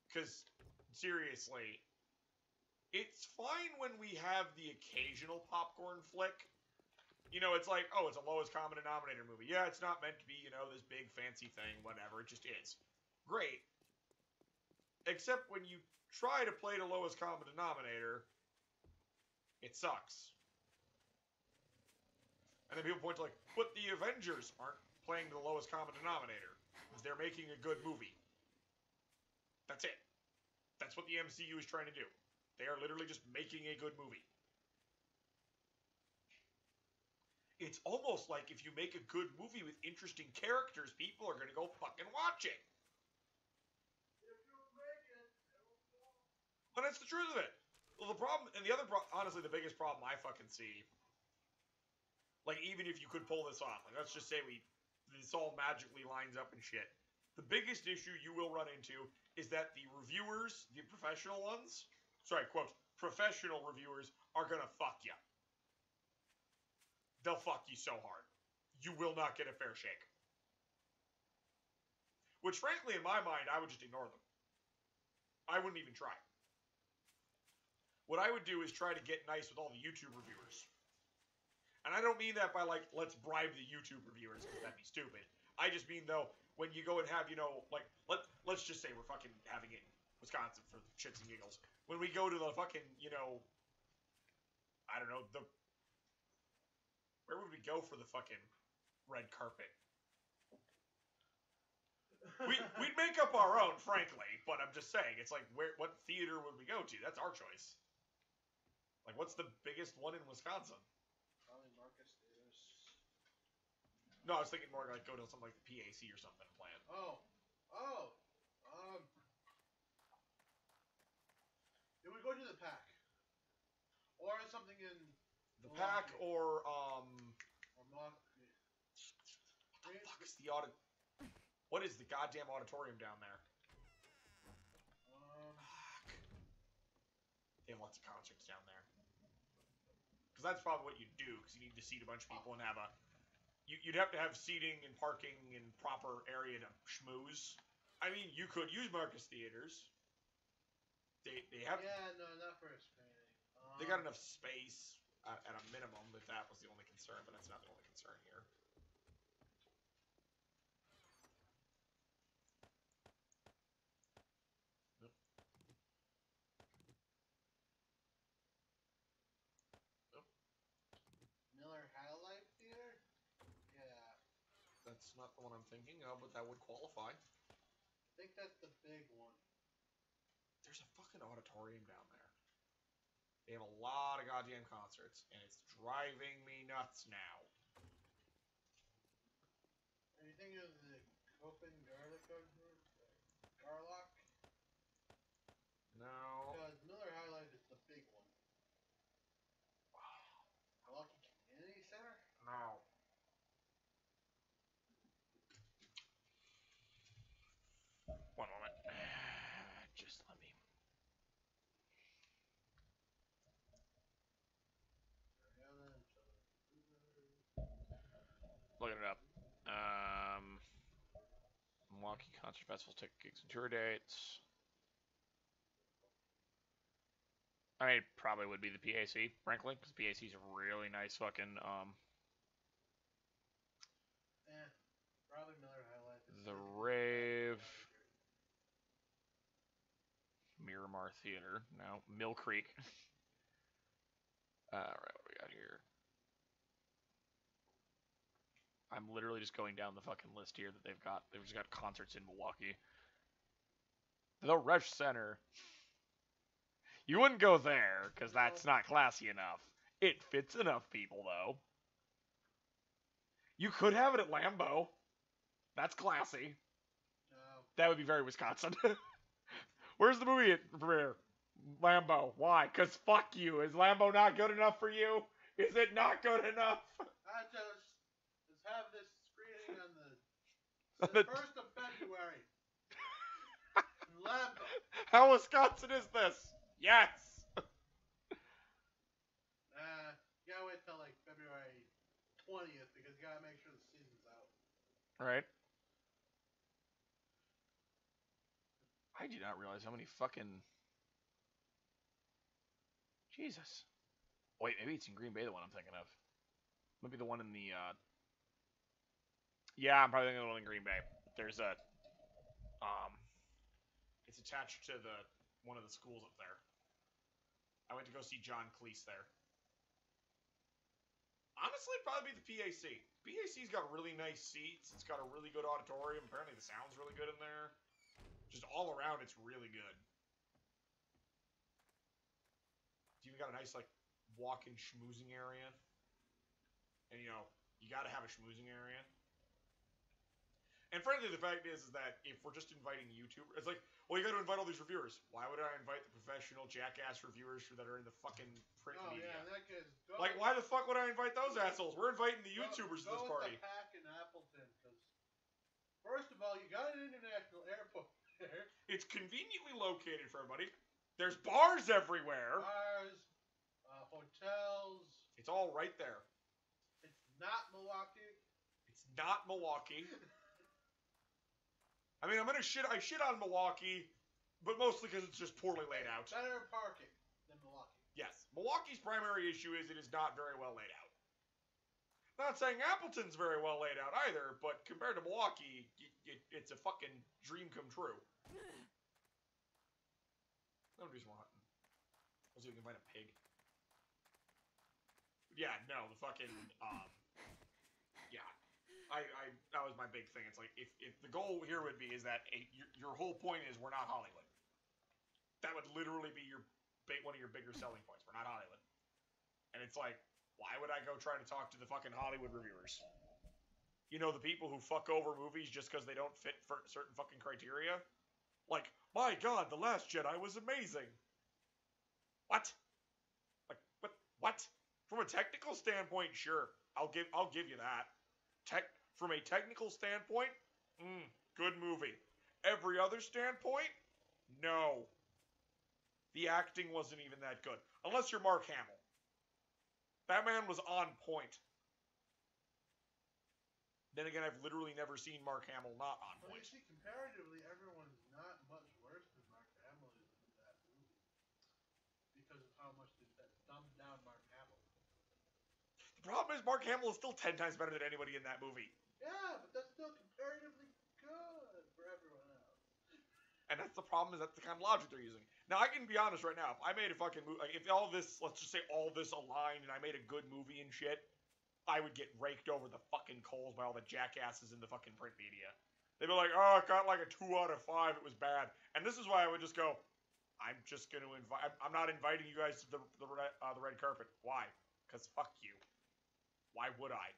Because, seriously, it's fine when we have the occasional popcorn flick. You know, it's like, oh, it's a lowest common denominator movie. Yeah, it's not meant to be, you know, this big fancy thing, whatever, it just is. Great. Except when you try to play the lowest common denominator, it sucks. And then people point to like, but the Avengers aren't playing the lowest common denominator. They're making a good movie. That's it. That's what the MCU is trying to do. They are literally just making a good movie. It's almost like if you make a good movie with interesting characters, people are going to go fucking watch it. But that's the truth of it. Well, the problem, and the other honestly, the biggest problem I fucking see, like, even if you could pull this off, like, let's just say this all magically lines up and shit. The biggest issue you will run into is that the reviewers, the professional ones, quote, professional reviewers, are gonna fuck you. They'll fuck you so hard. You will not get a fair shake. Which, frankly, in my mind, I would just ignore them. I wouldn't even try. What I would do is try to get nice with all the YouTube reviewers. And I don't mean that by, like, let's bribe the YouTube reviewers, because that'd be stupid. I just mean, though, when you go and have, you know, like, let's just say we're fucking having it in Wisconsin for shits and giggles. When we go to the fucking, you know, I don't know, the Where would we go for the fucking red carpet? We'd make up our own, frankly, but I'm just saying, it's like, what theater would we go to? That's our choice. Like, what's the biggest one in Wisconsin? Probably Marcus Theaters. No, I was thinking more like go to something like the PAC or something and plan. Did we go to the Pack? Or something in The Pack or Milwaukee. What the fuck is the what is the goddamn auditorium down there? Fuck. They have lots of concerts down there. Because that's probably what you'd do, because you need to seat a bunch of people and have a... You'd have to have seating and parking and proper area to schmooze. I mean, you could use Marcus Theaters. They have... Yeah, no, not for a screening. They got enough space at a minimum that that was the only concern, but that's not the only concern here. Miller High Life Theater? Yeah. That's not the one I'm thinking of, but that would qualify. I think that's the big one. There's a fucking auditorium down there. They have a lot of goddamn concerts, and it's driving me nuts now. Are you thinking of the Copen Garlock? No. Because Miller High Life is the big one. Milwaukee Community Center? No. One moment. Just let me. Looking it up. Milwaukee Concert Festival ticket gigs and tour dates. I mean, it probably would be the PAC, frankly, because PAC is a really nice fucking Probably Miller High Life. The Rave. Miramar Theater. No, Mill Creek. Alright, what do we got here? I'm literally just going down the fucking list here that they've got. They've just got concerts in Milwaukee. The Resch Center. You wouldn't go there, because that's not classy enough. It fits enough people, though. You could have it at Lambeau. That's classy. No. That would be very Wisconsin. Where's the movie premiere? Lambeau. Why? Because fuck you. Is Lambeau not good enough for you? Is it not good enough? Let's have this screening on the 1st of February. In Lambeau. How Wisconsin is this? Yes! You gotta wait till like February 20th because you gotta make sure the season's out. Right. I did not realize how many fucking... Jesus. Wait, maybe it's in Green Bay, the one I'm thinking of. Maybe the one in the, Yeah, I'm probably thinking of the one in Green Bay. There's a... It's attached to one of the schools up there. I went to go see John Cleese there. Honestly, it'd probably be the PAC. PAC's got really nice seats. It's got a really good auditorium. Apparently the sound's really good in there. Just all around, it's really good. It's even got a nice, like, walk-in schmoozing area. And, you know, you gotta have a schmoozing area. And frankly, the fact is that if we're just inviting YouTubers, it's like, well, you gotta invite all these reviewers. Why would I invite the professional jackass reviewers that are in the fucking print media? Yeah, that kid's... Like, why the fuck would I invite those assholes? We're inviting the YouTubers to this party. Go with the Pack in Appleton, because... First of all, you got an international airport there. It's conveniently located for everybody. There's bars everywhere. Bars, hotels. It's all right there. It's not Milwaukee. It's not Milwaukee. I mean, I shit on Milwaukee, but mostly because it's just poorly laid out. Better parking than Milwaukee. Yes. Milwaukee's primary issue is it is not very well laid out. Not saying Appleton's very well laid out either, but compared to Milwaukee, it's a fucking dream come true. Let me do some more hunting. We'll see if we can find a pig. But yeah, no, the fucking, that was my big thing. It's like if the goal here would be is that your whole point is we're not Hollywood. That would literally be one of your bigger selling points. We're not Hollywood. And it's like, why would I go try to talk to the fucking Hollywood reviewers? You know, the people who fuck over movies just because they don't fit for certain fucking criteria? Like, my god, The Last Jedi was amazing. What? Like, what? From a technical standpoint, sure. I'll give you that. From a technical standpoint, good movie. Every other standpoint, no. The acting wasn't even that good. Unless you're Mark Hamill. That man was on point. Then again, I've literally never seen Mark Hamill not on Well, point. you see, comparatively, everyone's not much worse than Mark Hamill is in that movie. Because of how much that dumbed down Mark Hamill. The problem is Mark Hamill is still 10 times better than anybody in that movie. Yeah, but that's still comparatively good for everyone else. And that's the problem, is that's the kind of logic they're using. Now, I can be honest right now. If I made a fucking movie, like, if all this, let's just say all this aligned and I made a good movie and shit, I would get raked over the fucking coals by all the jackasses in the fucking print media. They'd be like, oh, it got like a 2 out of 5, it was bad. And this is why I would just go, I'm just going to invite, I'm not inviting you guys to the red carpet. Why? Because fuck you. Why would I?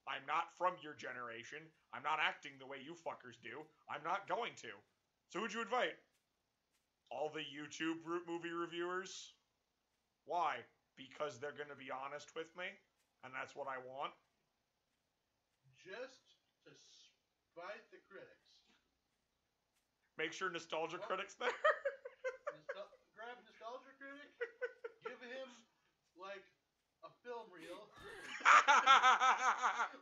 I'm not from your generation. I'm not acting the way you fuckers do. I'm not going to. So who'd you invite? All the YouTube movie reviewers? Why? Because they're going to be honest with me? And that's what I want? Just to spite the critics. Make sure Nostalgia Critic's there? Grab Nostalgia Critic, give him, like, a film reel,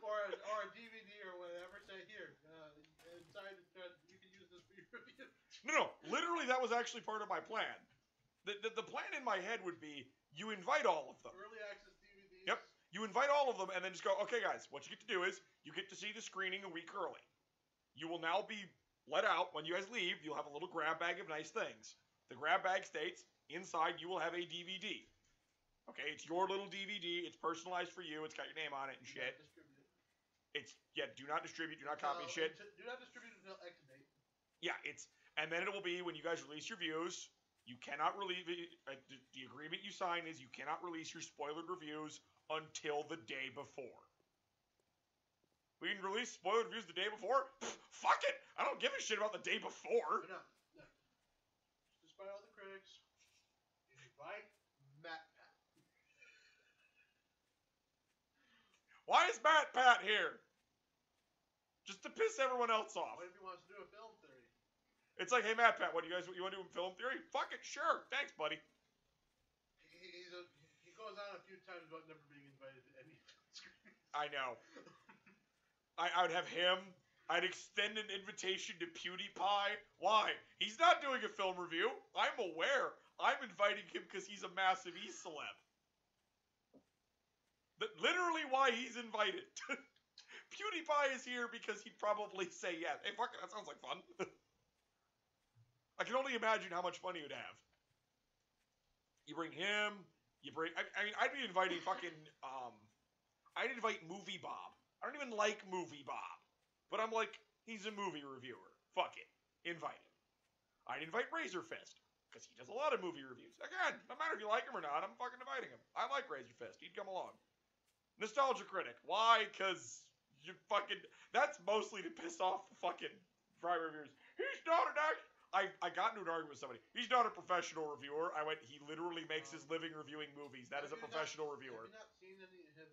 or a DVD or whatever, say, here, inside, you can use this for your review. No, literally that was actually part of my plan. The plan in my head would be, you invite all of them. Early access DVDs. Yep. You invite all of them and then just go, okay guys, what you get to do is, you get to see the screening a week early. You will now be let out. When you guys leave, you'll have a little grab bag of nice things. The grab bag states, inside you will have a DVD. Okay, it's your little DVD, it's personalized for you, it's got your name on it and shit. Do not distribute, do not copy shit. Do not distribute until X date. Yeah, and then it will be, when you guys release your views, you cannot release, the agreement you sign is you cannot release your spoilered reviews until the day before. We can release spoilered reviews the day before? Pfft, fuck it! I don't give a shit about the day before! No. Despite all the critics, invite Matt Pat. Why is Matt Pat here? Just to piss everyone else off. What if he wants to do a film theory? It's like, hey Matt Pat, what you want to do in film theory? Fuck it, sure. Thanks, buddy. He goes on a few times about never being invited to any film screenings. I know. I would have him. I'd extend an invitation to PewDiePie. Why? He's not doing a film review. I'm aware. I'm inviting him because he's a massive e-celeb. Literally why he's invited. PewDiePie is here because he'd probably say yes. Hey, fuck it, that sounds like fun. I can only imagine how much fun he would have. You bring him, I mean, I'd be inviting fucking, I'd invite Movie Bob. I don't even like Movie Bob. But I'm like, he's a movie reviewer. Fuck it. Invite him. I'd invite Razor Fist, because he does a lot of movie reviews. Again, no matter if you like him or not, I'm fucking inviting him. I like Razor Fist. He'd come along. Nostalgia Critic. Why? Because you fucking, that's mostly to piss off the fucking Fry reviewers. He's not an actor. I got into an argument with somebody. He's not a professional reviewer. I went, he literally makes his living reviewing movies. That is a professional reviewer. Have you not seen any of his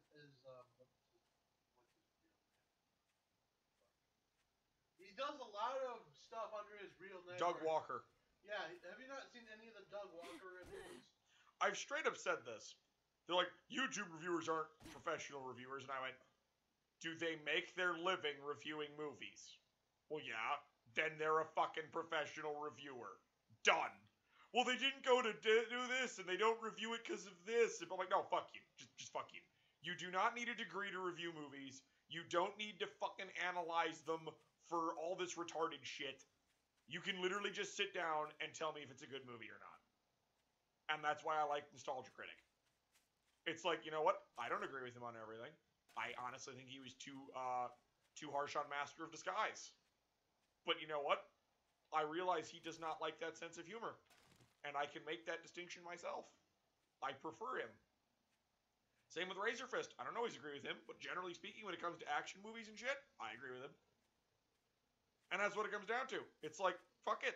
he does a lot of stuff under his real name. Doug Walker. Yeah, have you not seen any of the Doug Walker reviews? I've straight up said this. They're like, YouTube reviewers aren't professional reviewers. And I went, do they make their living reviewing movies? Well, yeah. Then they're a fucking professional reviewer. Done. Well, they didn't go to do this, and they don't review it because of this. And I'm like, no, fuck you. Just fuck you. You do not need a degree to review movies. You don't need to fucking analyze them for all this retarded shit. You can literally just sit down and tell me if it's a good movie or not. And that's why I like Nostalgia Critic. It's like, you know what? I don't agree with him on everything. I honestly think he was too, too harsh on Master of Disguise. But you know what? I realize he does not like that sense of humor. And I can make that distinction myself. I prefer him. Same with Razor Fist. I don't always agree with him, but generally speaking, when it comes to action movies and shit, I agree with him. And that's what it comes down to. It's like, fuck it.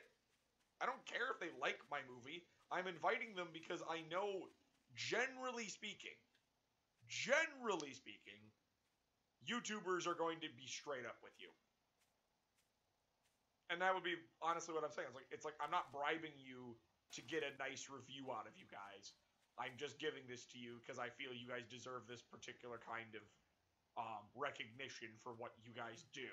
I don't care if they like my movie. I'm inviting them because I know, generally speaking, YouTubers are going to be straight up with you. And that would be honestly what I'm saying. It's like I'm not bribing you to get a nice review out of you guys. I'm just giving this to you because I feel you guys deserve this particular kind of recognition for what you guys do.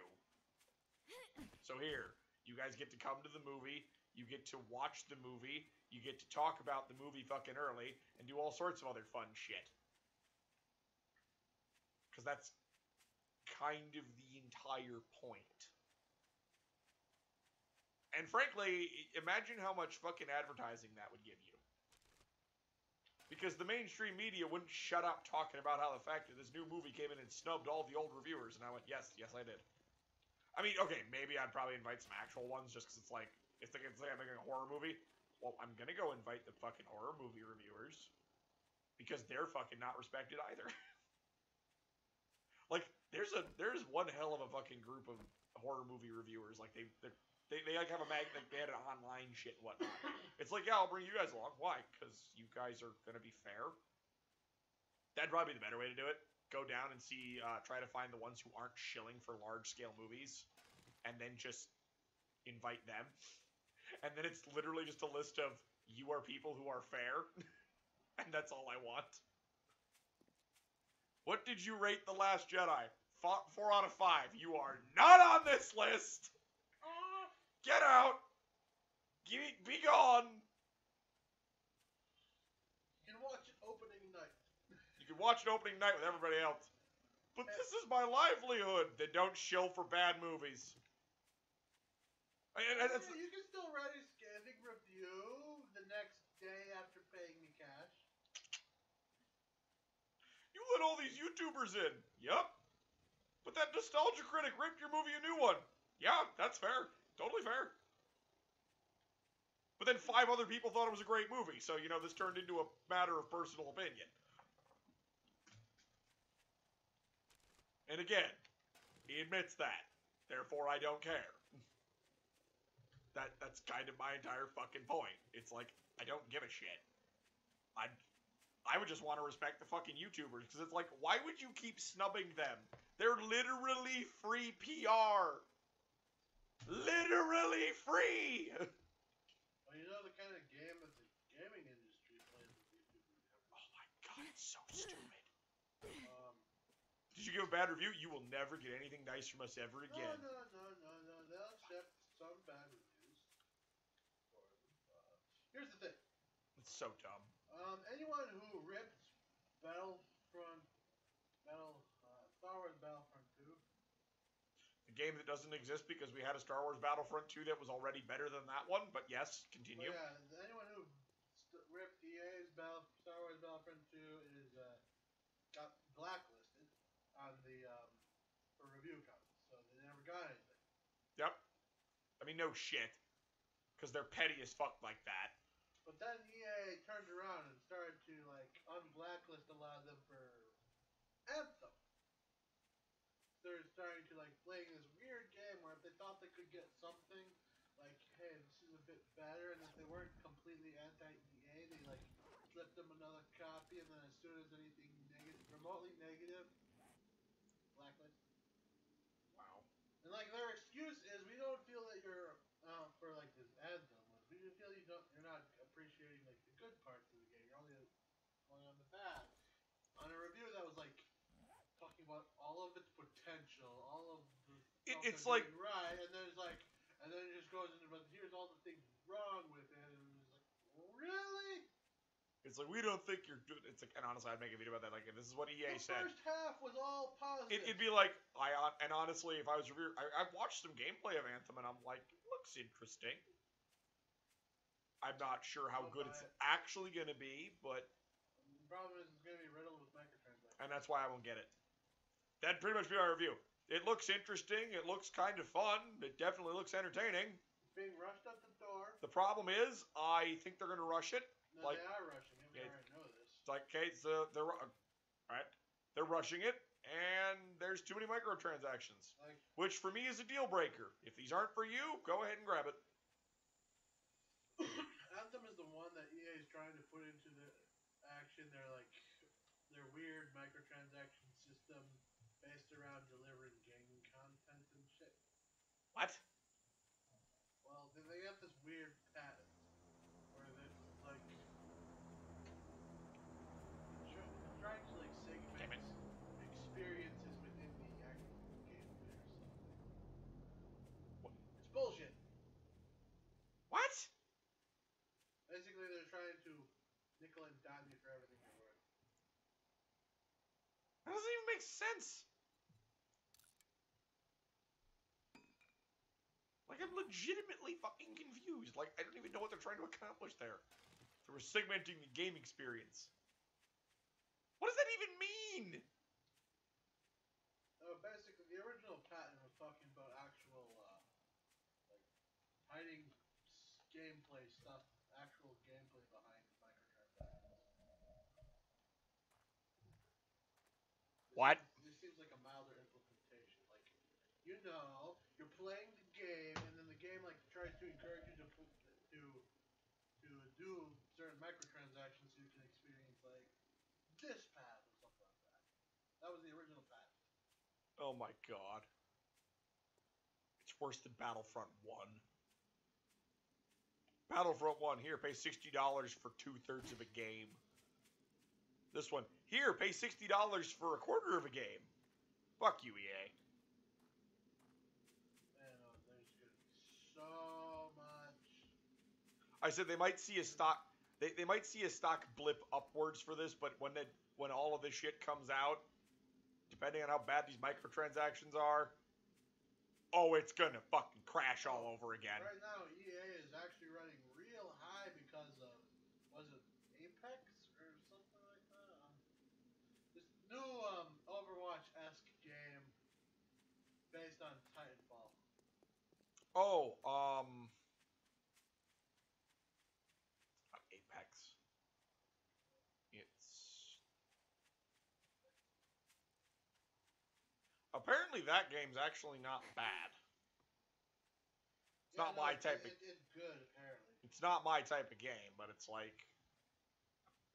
So here, you guys get to come to the movie, you get to watch the movie, you get to talk about the movie fucking early, and do all sorts of other fun shit. Because that's kind of the entire point. And frankly, imagine how much fucking advertising that would give you. Because the mainstream media wouldn't shut up talking about how the fact that this new movie came in and snubbed all the old reviewers, and I went, yes, I did. I mean, okay, maybe I'd probably invite some actual ones, just because it's like, if I'm making a horror movie, well, I'm gonna go invite the fucking horror movie reviewers. Because they're fucking not respected either. Like, there's one hell of a fucking group of horror movie reviewers. Like, they like have a like they had an online shit and whatnot. It's like, yeah, I'll bring you guys along. Why? Because you guys are gonna be fair. That'd probably be the better way to do it. Go down and see, try to find the ones who aren't shilling for large scale movies, and then just invite them. And then it's literally just a list of, you are people who are fair, and that's all I want. What did you rate The Last Jedi? 4 out of 5. You are not on this list. Get out! Be gone! You can watch it opening night. You can watch it opening night with everybody else. But this is my livelihood. They don't shill for bad movies. You can still write a scathing review the next day after paying me cash. You let all these YouTubers in. Yup. But that nostalgia critic ripped your movie a new one. Yeah, that's fair. Totally fair. But then 5 other people thought it was a great movie, so, you know, this turned into a matter of personal opinion. And again, he admits that. Therefore, I don't care. That's kind of my entire fucking point. It's like, I don't give a shit. I would just want to respect the fucking YouTubers, because it's like, why would you keep snubbing them? They're literally free PR. Literally free! Well, you know the kind of game that the gaming industry plays with YouTubers. Oh my god, it's so stupid. Did you give a bad review? You will never get anything nice from us ever again. No. They'll accept some bad reviews. Here's the thing. It's so dumb. Anyone who ripped Star Wars Battlefront 2. A game that doesn't exist because we had a Star Wars Battlefront 2 that was already better than that one, but yes, continue. Well, yeah, anyone who ripped EA's Star Wars Battlefront 2 is got blacklisted on the for review comments, so they never got anything. Yep. I mean, no shit, because they're petty as fuck like that. But then EA turned around and started to like unblacklist a lot of them for Anthem. They're starting to like playing this weird game where if they thought they could get something, like, hey, this is a bit better, and if they weren't completely anti-EA, they like flipped them another copy, and then as soon as anything remotely negative, blacklist. Wow. And like their excuse is, we don't feel that you're for like this Anthem. We feel you're not appreciating like the good parts of the game. You're only going on the bad. On a review that was like talking about all of its potential, all of the it's like right, and then it's like, and then it just goes into, but here's all the things wrong with it, and it's like, really? It's like, we don't think you're good. It's like, and honestly, I'd make a video about that. Like, if this is what EA said. The first half was all positive. It'd be like, and honestly, if I was review, I've watched some gameplay of Anthem, and I'm like, it looks interesting. I'm not sure how good it's actually going to be, but... The problem is it's going to be riddled with microtransactions. And that's why I won't get it. That'd pretty much be our review. It looks interesting. It looks kind of fun. It definitely looks entertaining. Being rushed at the door. The problem is, I think they're going to rush it. No, they are rushing it. We already know this. It's like, okay, so they're rushing it, and there's too many microtransactions, which for me is a deal breaker. If these aren't for you, go ahead and grab it. Anthem is the one that EA is trying to put into the action. Their weird microtransaction system based around delivering gaming content and shit. What? Well, they have this weird patent where they're trying to segment experiences within the actual game or something. What? It's bullshit. What? Basically, they're trying to nickel and dime you for everything you're worth. That doesn't even make sense. Like, I'm legitimately fucking confused. Like, I don't even know what they're trying to accomplish there. They were segmenting the game experience. What does that even mean? Basically, the original patent was talking about actual, hiding gameplay stuff, actual gameplay behind microtransactions. What? This seems like a milder implementation. Like, you're playing the game, and then the game tries to encourage you to do certain microtransactions so you can experience this path or something like that. That was the original path. Oh my god. It's worse than Battlefront 1. Battlefront 1, here, pay $60 for 2/3 of a game. This one, here, pay $60 for a quarter of a game. Fuck you, EA. Man, there's gonna be so much. I said they might see a stock. They might see a stock blip upwards for this, but when all of this shit comes out, depending on how bad these microtransactions are, oh, it's gonna fucking crash all over again. Right now, EA is actually running real high because of, was it Apex or something like that? This new Overwatch-esque game based on Titanfall. Oh, not Apex. It's apparently that game's actually not bad. It's not my type of. It's good, apparently. It's not my type of game, but it's like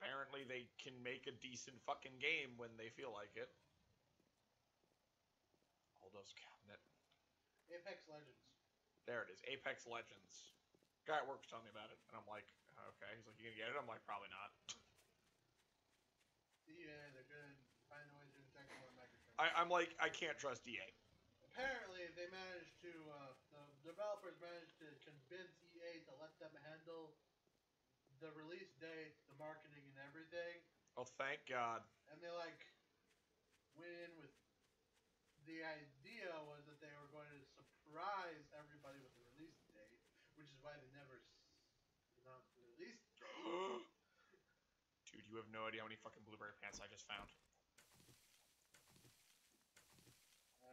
apparently they can make a decent fucking game when they feel like it. Aldo's cabinet. Apex Legends. There it is, Apex Legends. Guy at work was telling me about it, and I'm like, okay. He's like, you gonna get it? I'm like, probably not. Yeah, they're good. Find ways to inject more microtransactions. I'm like, I can't trust EA. Apparently, they managed to, the developers managed to convince EA to let them handle the release date, the marketing, and everything. Oh, thank God. And they, went in with, the idea was that they were going to surprise everybody with the release date, which is why they never announced the release date. Dude, you have no idea how many fucking blueberry pants I just found.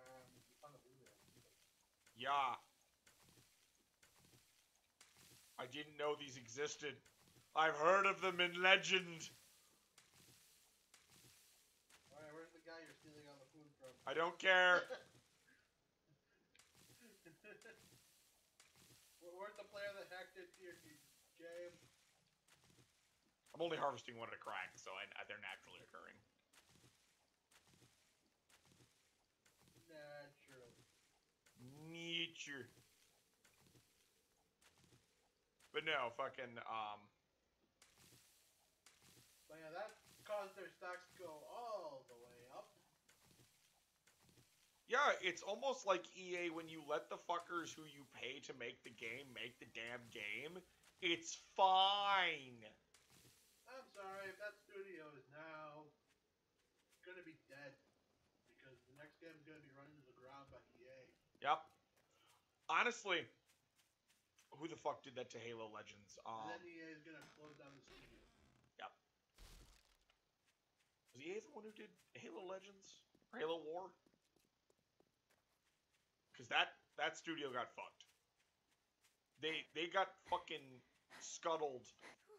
You found a blueberry. Yeah. I didn't know these existed. I've heard of them in legend. Alright, where's the guy you're stealing all the food from? I don't care. Where's the player that hacked into your game? I'm only harvesting one at a crack, so they're naturally occurring. Nature. But no, fucking, But yeah, that caused their stocks to go all the way up. Yeah, it's almost like EA when you let the fuckers who you pay to make the game make the damn game. It's fine. I'm sorry, if that studio is now gonna be dead. Because the next game is gonna be run into the ground by EA. Yep. Honestly, who the fuck did that to Halo Legends? And then EA is gonna close down the studio. Yep. Was EA the one who did Halo Legends? Or Halo War? because that studio got fucked. They got fucking scuttled.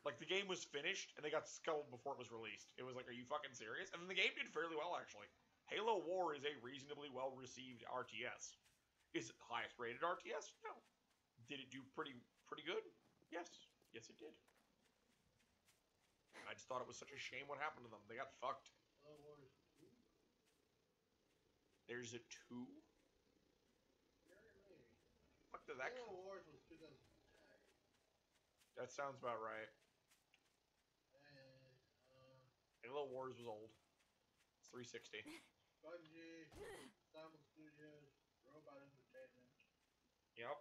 Like, the game was finished, and they got scuttled before it was released. It was like, are you fucking serious? And then the game did fairly well, actually. Halo War is a reasonably well-received RTS. Is it the highest rated RTS? No. Did it do pretty good? Yes. Yes, it did. I just thought it was such a shame what happened to them. They got fucked. Halo Wars 2? There's a 2? Fuck does that? Halo Wars was 2010. That sounds about right. Halo Wars was old. It's 360. Bungie, Simon Studios, Robot Entertainment. Yep.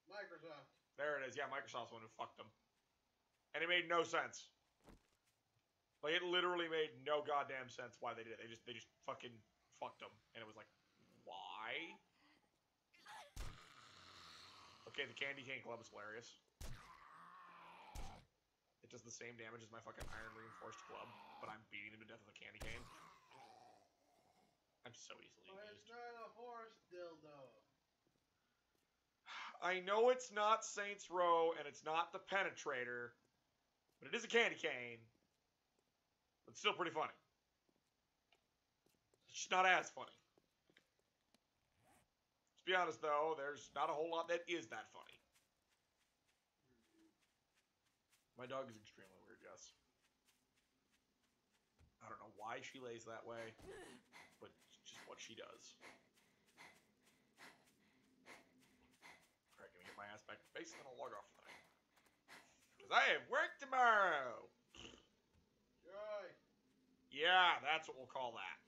Microsoft. There it is. Yeah, Microsoft's the one who fucked them. And it made no sense. Like, it literally made no goddamn sense why they did it. They just fucking fucked them. And it was like, why? Okay, the Candy Cane Club is hilarious. It does the same damage as my fucking Iron Reinforced Club, but I'm beating him to death with a candy cane. I'm so easily But amused. it's not a horse dildo. I know it's not Saints Row, and it's not the Penetrator, but it is a candy cane. It's still pretty funny. It's just not as funny. Let's be honest, though, there's not a whole lot that is that funny. My dog is extremely weird, yes. I don't know why she lays that way, but it's just what she does. Alright, gonna get my ass back to base, and then I'll log off tonight. Because I have work tomorrow! Joy. Yeah, that's what we'll call that.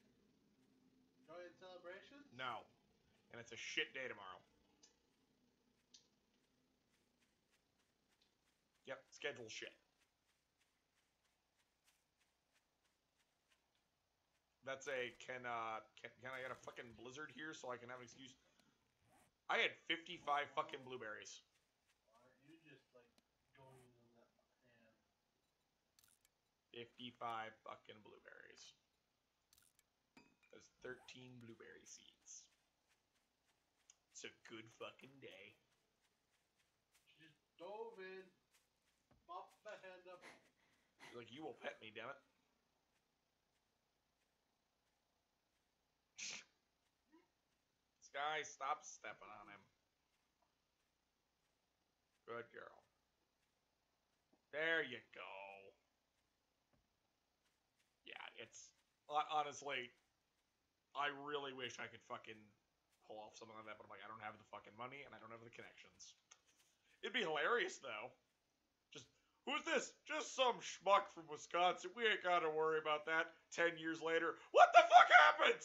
Joy and celebration? No. And it's a shit day tomorrow. Yep, schedule shit. That's a, can I get a fucking blizzard here so I can have an excuse? I had 55 fucking blueberries. Why aren't you just, like, going on that hand? 55 fucking blueberries. That's 13 blueberry seeds. It's a good fucking day. She just dove in, popped my hand up. She's like, you will pet me, damn it. This guy, stop stepping on him. Good girl. There you go. Yeah, it's... Honestly, I really wish I could fucking pull off something like that, but I'm like, I don't have the fucking money, and I don't have the connections. It'd be hilarious, though. Just, who's this? Just some schmuck from Wisconsin. We ain't gotta worry about that. 10 years later, what the fuck happened?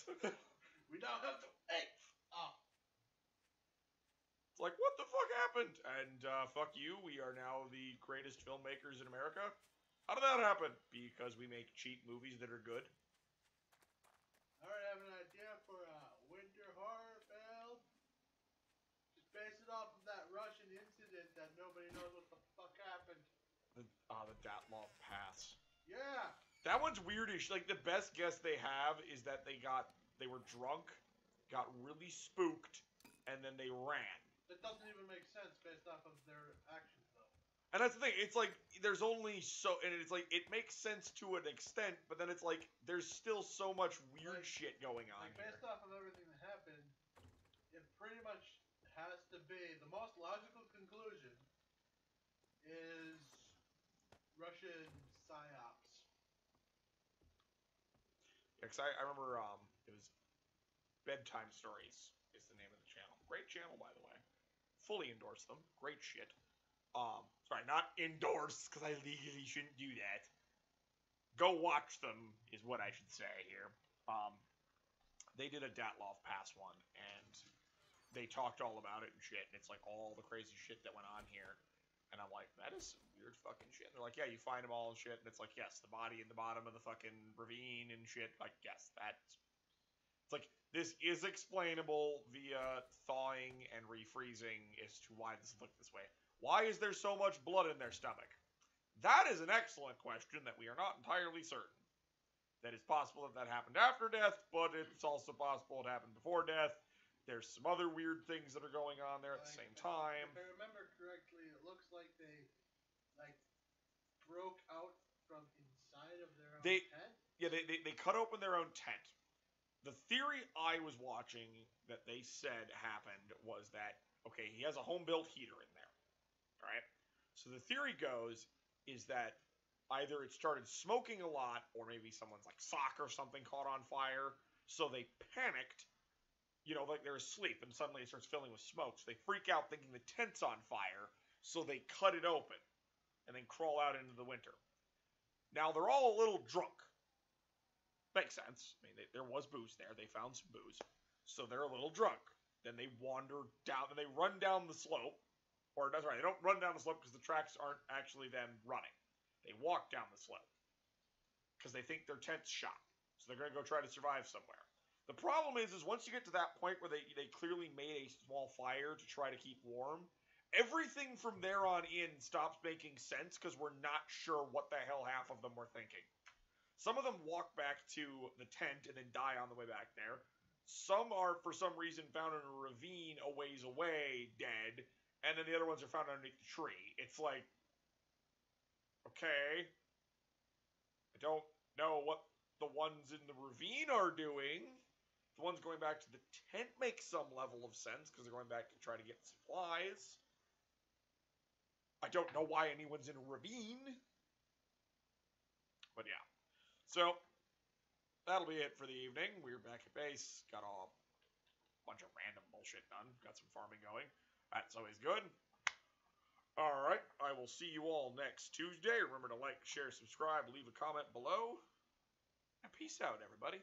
We now have to... Hey! Oh. It's like, what the fuck happened? And, fuck you, we are now the greatest filmmakers in America. How did that happen? Because we make cheap movies that are good. I already have an idea for a winter horror film. Just base it off of that Russian incident that nobody knows what the fuck happened. The Datlov Pass. Yeah! That one's weirdish. Like, the best guess they have is that they were drunk, got really spooked, and then they ran. That doesn't even make sense based off of their actions, though. And that's the thing, it's like, there's only so, and it's like, it makes sense to an extent, but then it's like, there's still so much weird shit going on Like, here. based off of everything that happened, it pretty much has to be, the most logical conclusion is Russian psyops. Yeah, 'cause I remember, it was Bedtime Stories is the name of the channel. Great channel, by the way. Fully endorse them. Great shit. Sorry, not endorse, because I legally shouldn't do that. Go watch them, is what I should say here. They did a Datlov Pass one, and they talked all about it and shit, and it's like all the crazy shit that went on here. And I'm like, that is some weird fucking shit. And they're like, yeah, you find them all and shit, and it's like, yes, the body in the bottom of the fucking ravine and shit. Like, yes, that's... It's like, this is explainable via thawing and refreezing as to why this looked this way. Why is there so much blood in their stomach? That is an excellent question that we are not entirely certain. That it's possible that that happened after death, but it's also possible it happened before death. There's some other weird things that are going on there at the same time. If I remember correctly, it looks like they broke out from inside of their own tent. Yeah, they cut open their own tent. The theory I was watching that they said happened was that, okay, he has a home built heater in there. All right. So the theory goes is that either it started smoking a lot, or maybe someone's sock or something caught on fire. So they panicked, like they're asleep, and suddenly it starts filling with smoke. So they freak out thinking the tent's on fire. So they cut it open and then crawl out into the winter. Now they're all a little drunk. Makes sense. I mean, there was booze there. They found some booze. So they're a little drunk. Then they wander down, and they run down the slope. Or, that's right, they don't run down the slope because the tracks aren't actually them running. They walk down the slope. Because they think their tent's shot. So they're going to go try to survive somewhere. The problem is once you get to that point where they clearly made a small fire to try to keep warm, everything from there on in stops making sense because we're not sure what the hell half of them were thinking. Some of them walk back to the tent and then die on the way back there. Some are, for some reason, found in a ravine a ways away, dead. And then the other ones are found underneath the tree. It's like, okay, I don't know what the ones in the ravine are doing. The ones going back to the tent make some level of sense because they're going back to try to get supplies. I don't know why anyone's in a ravine. But yeah. So, that'll be it for the evening. We're back at base. Got a bunch of random bullshit done. Got some farming going. That's always good. Alright, I will see you all next Tuesday. Remember to like, share, subscribe, leave a comment below. And peace out, everybody.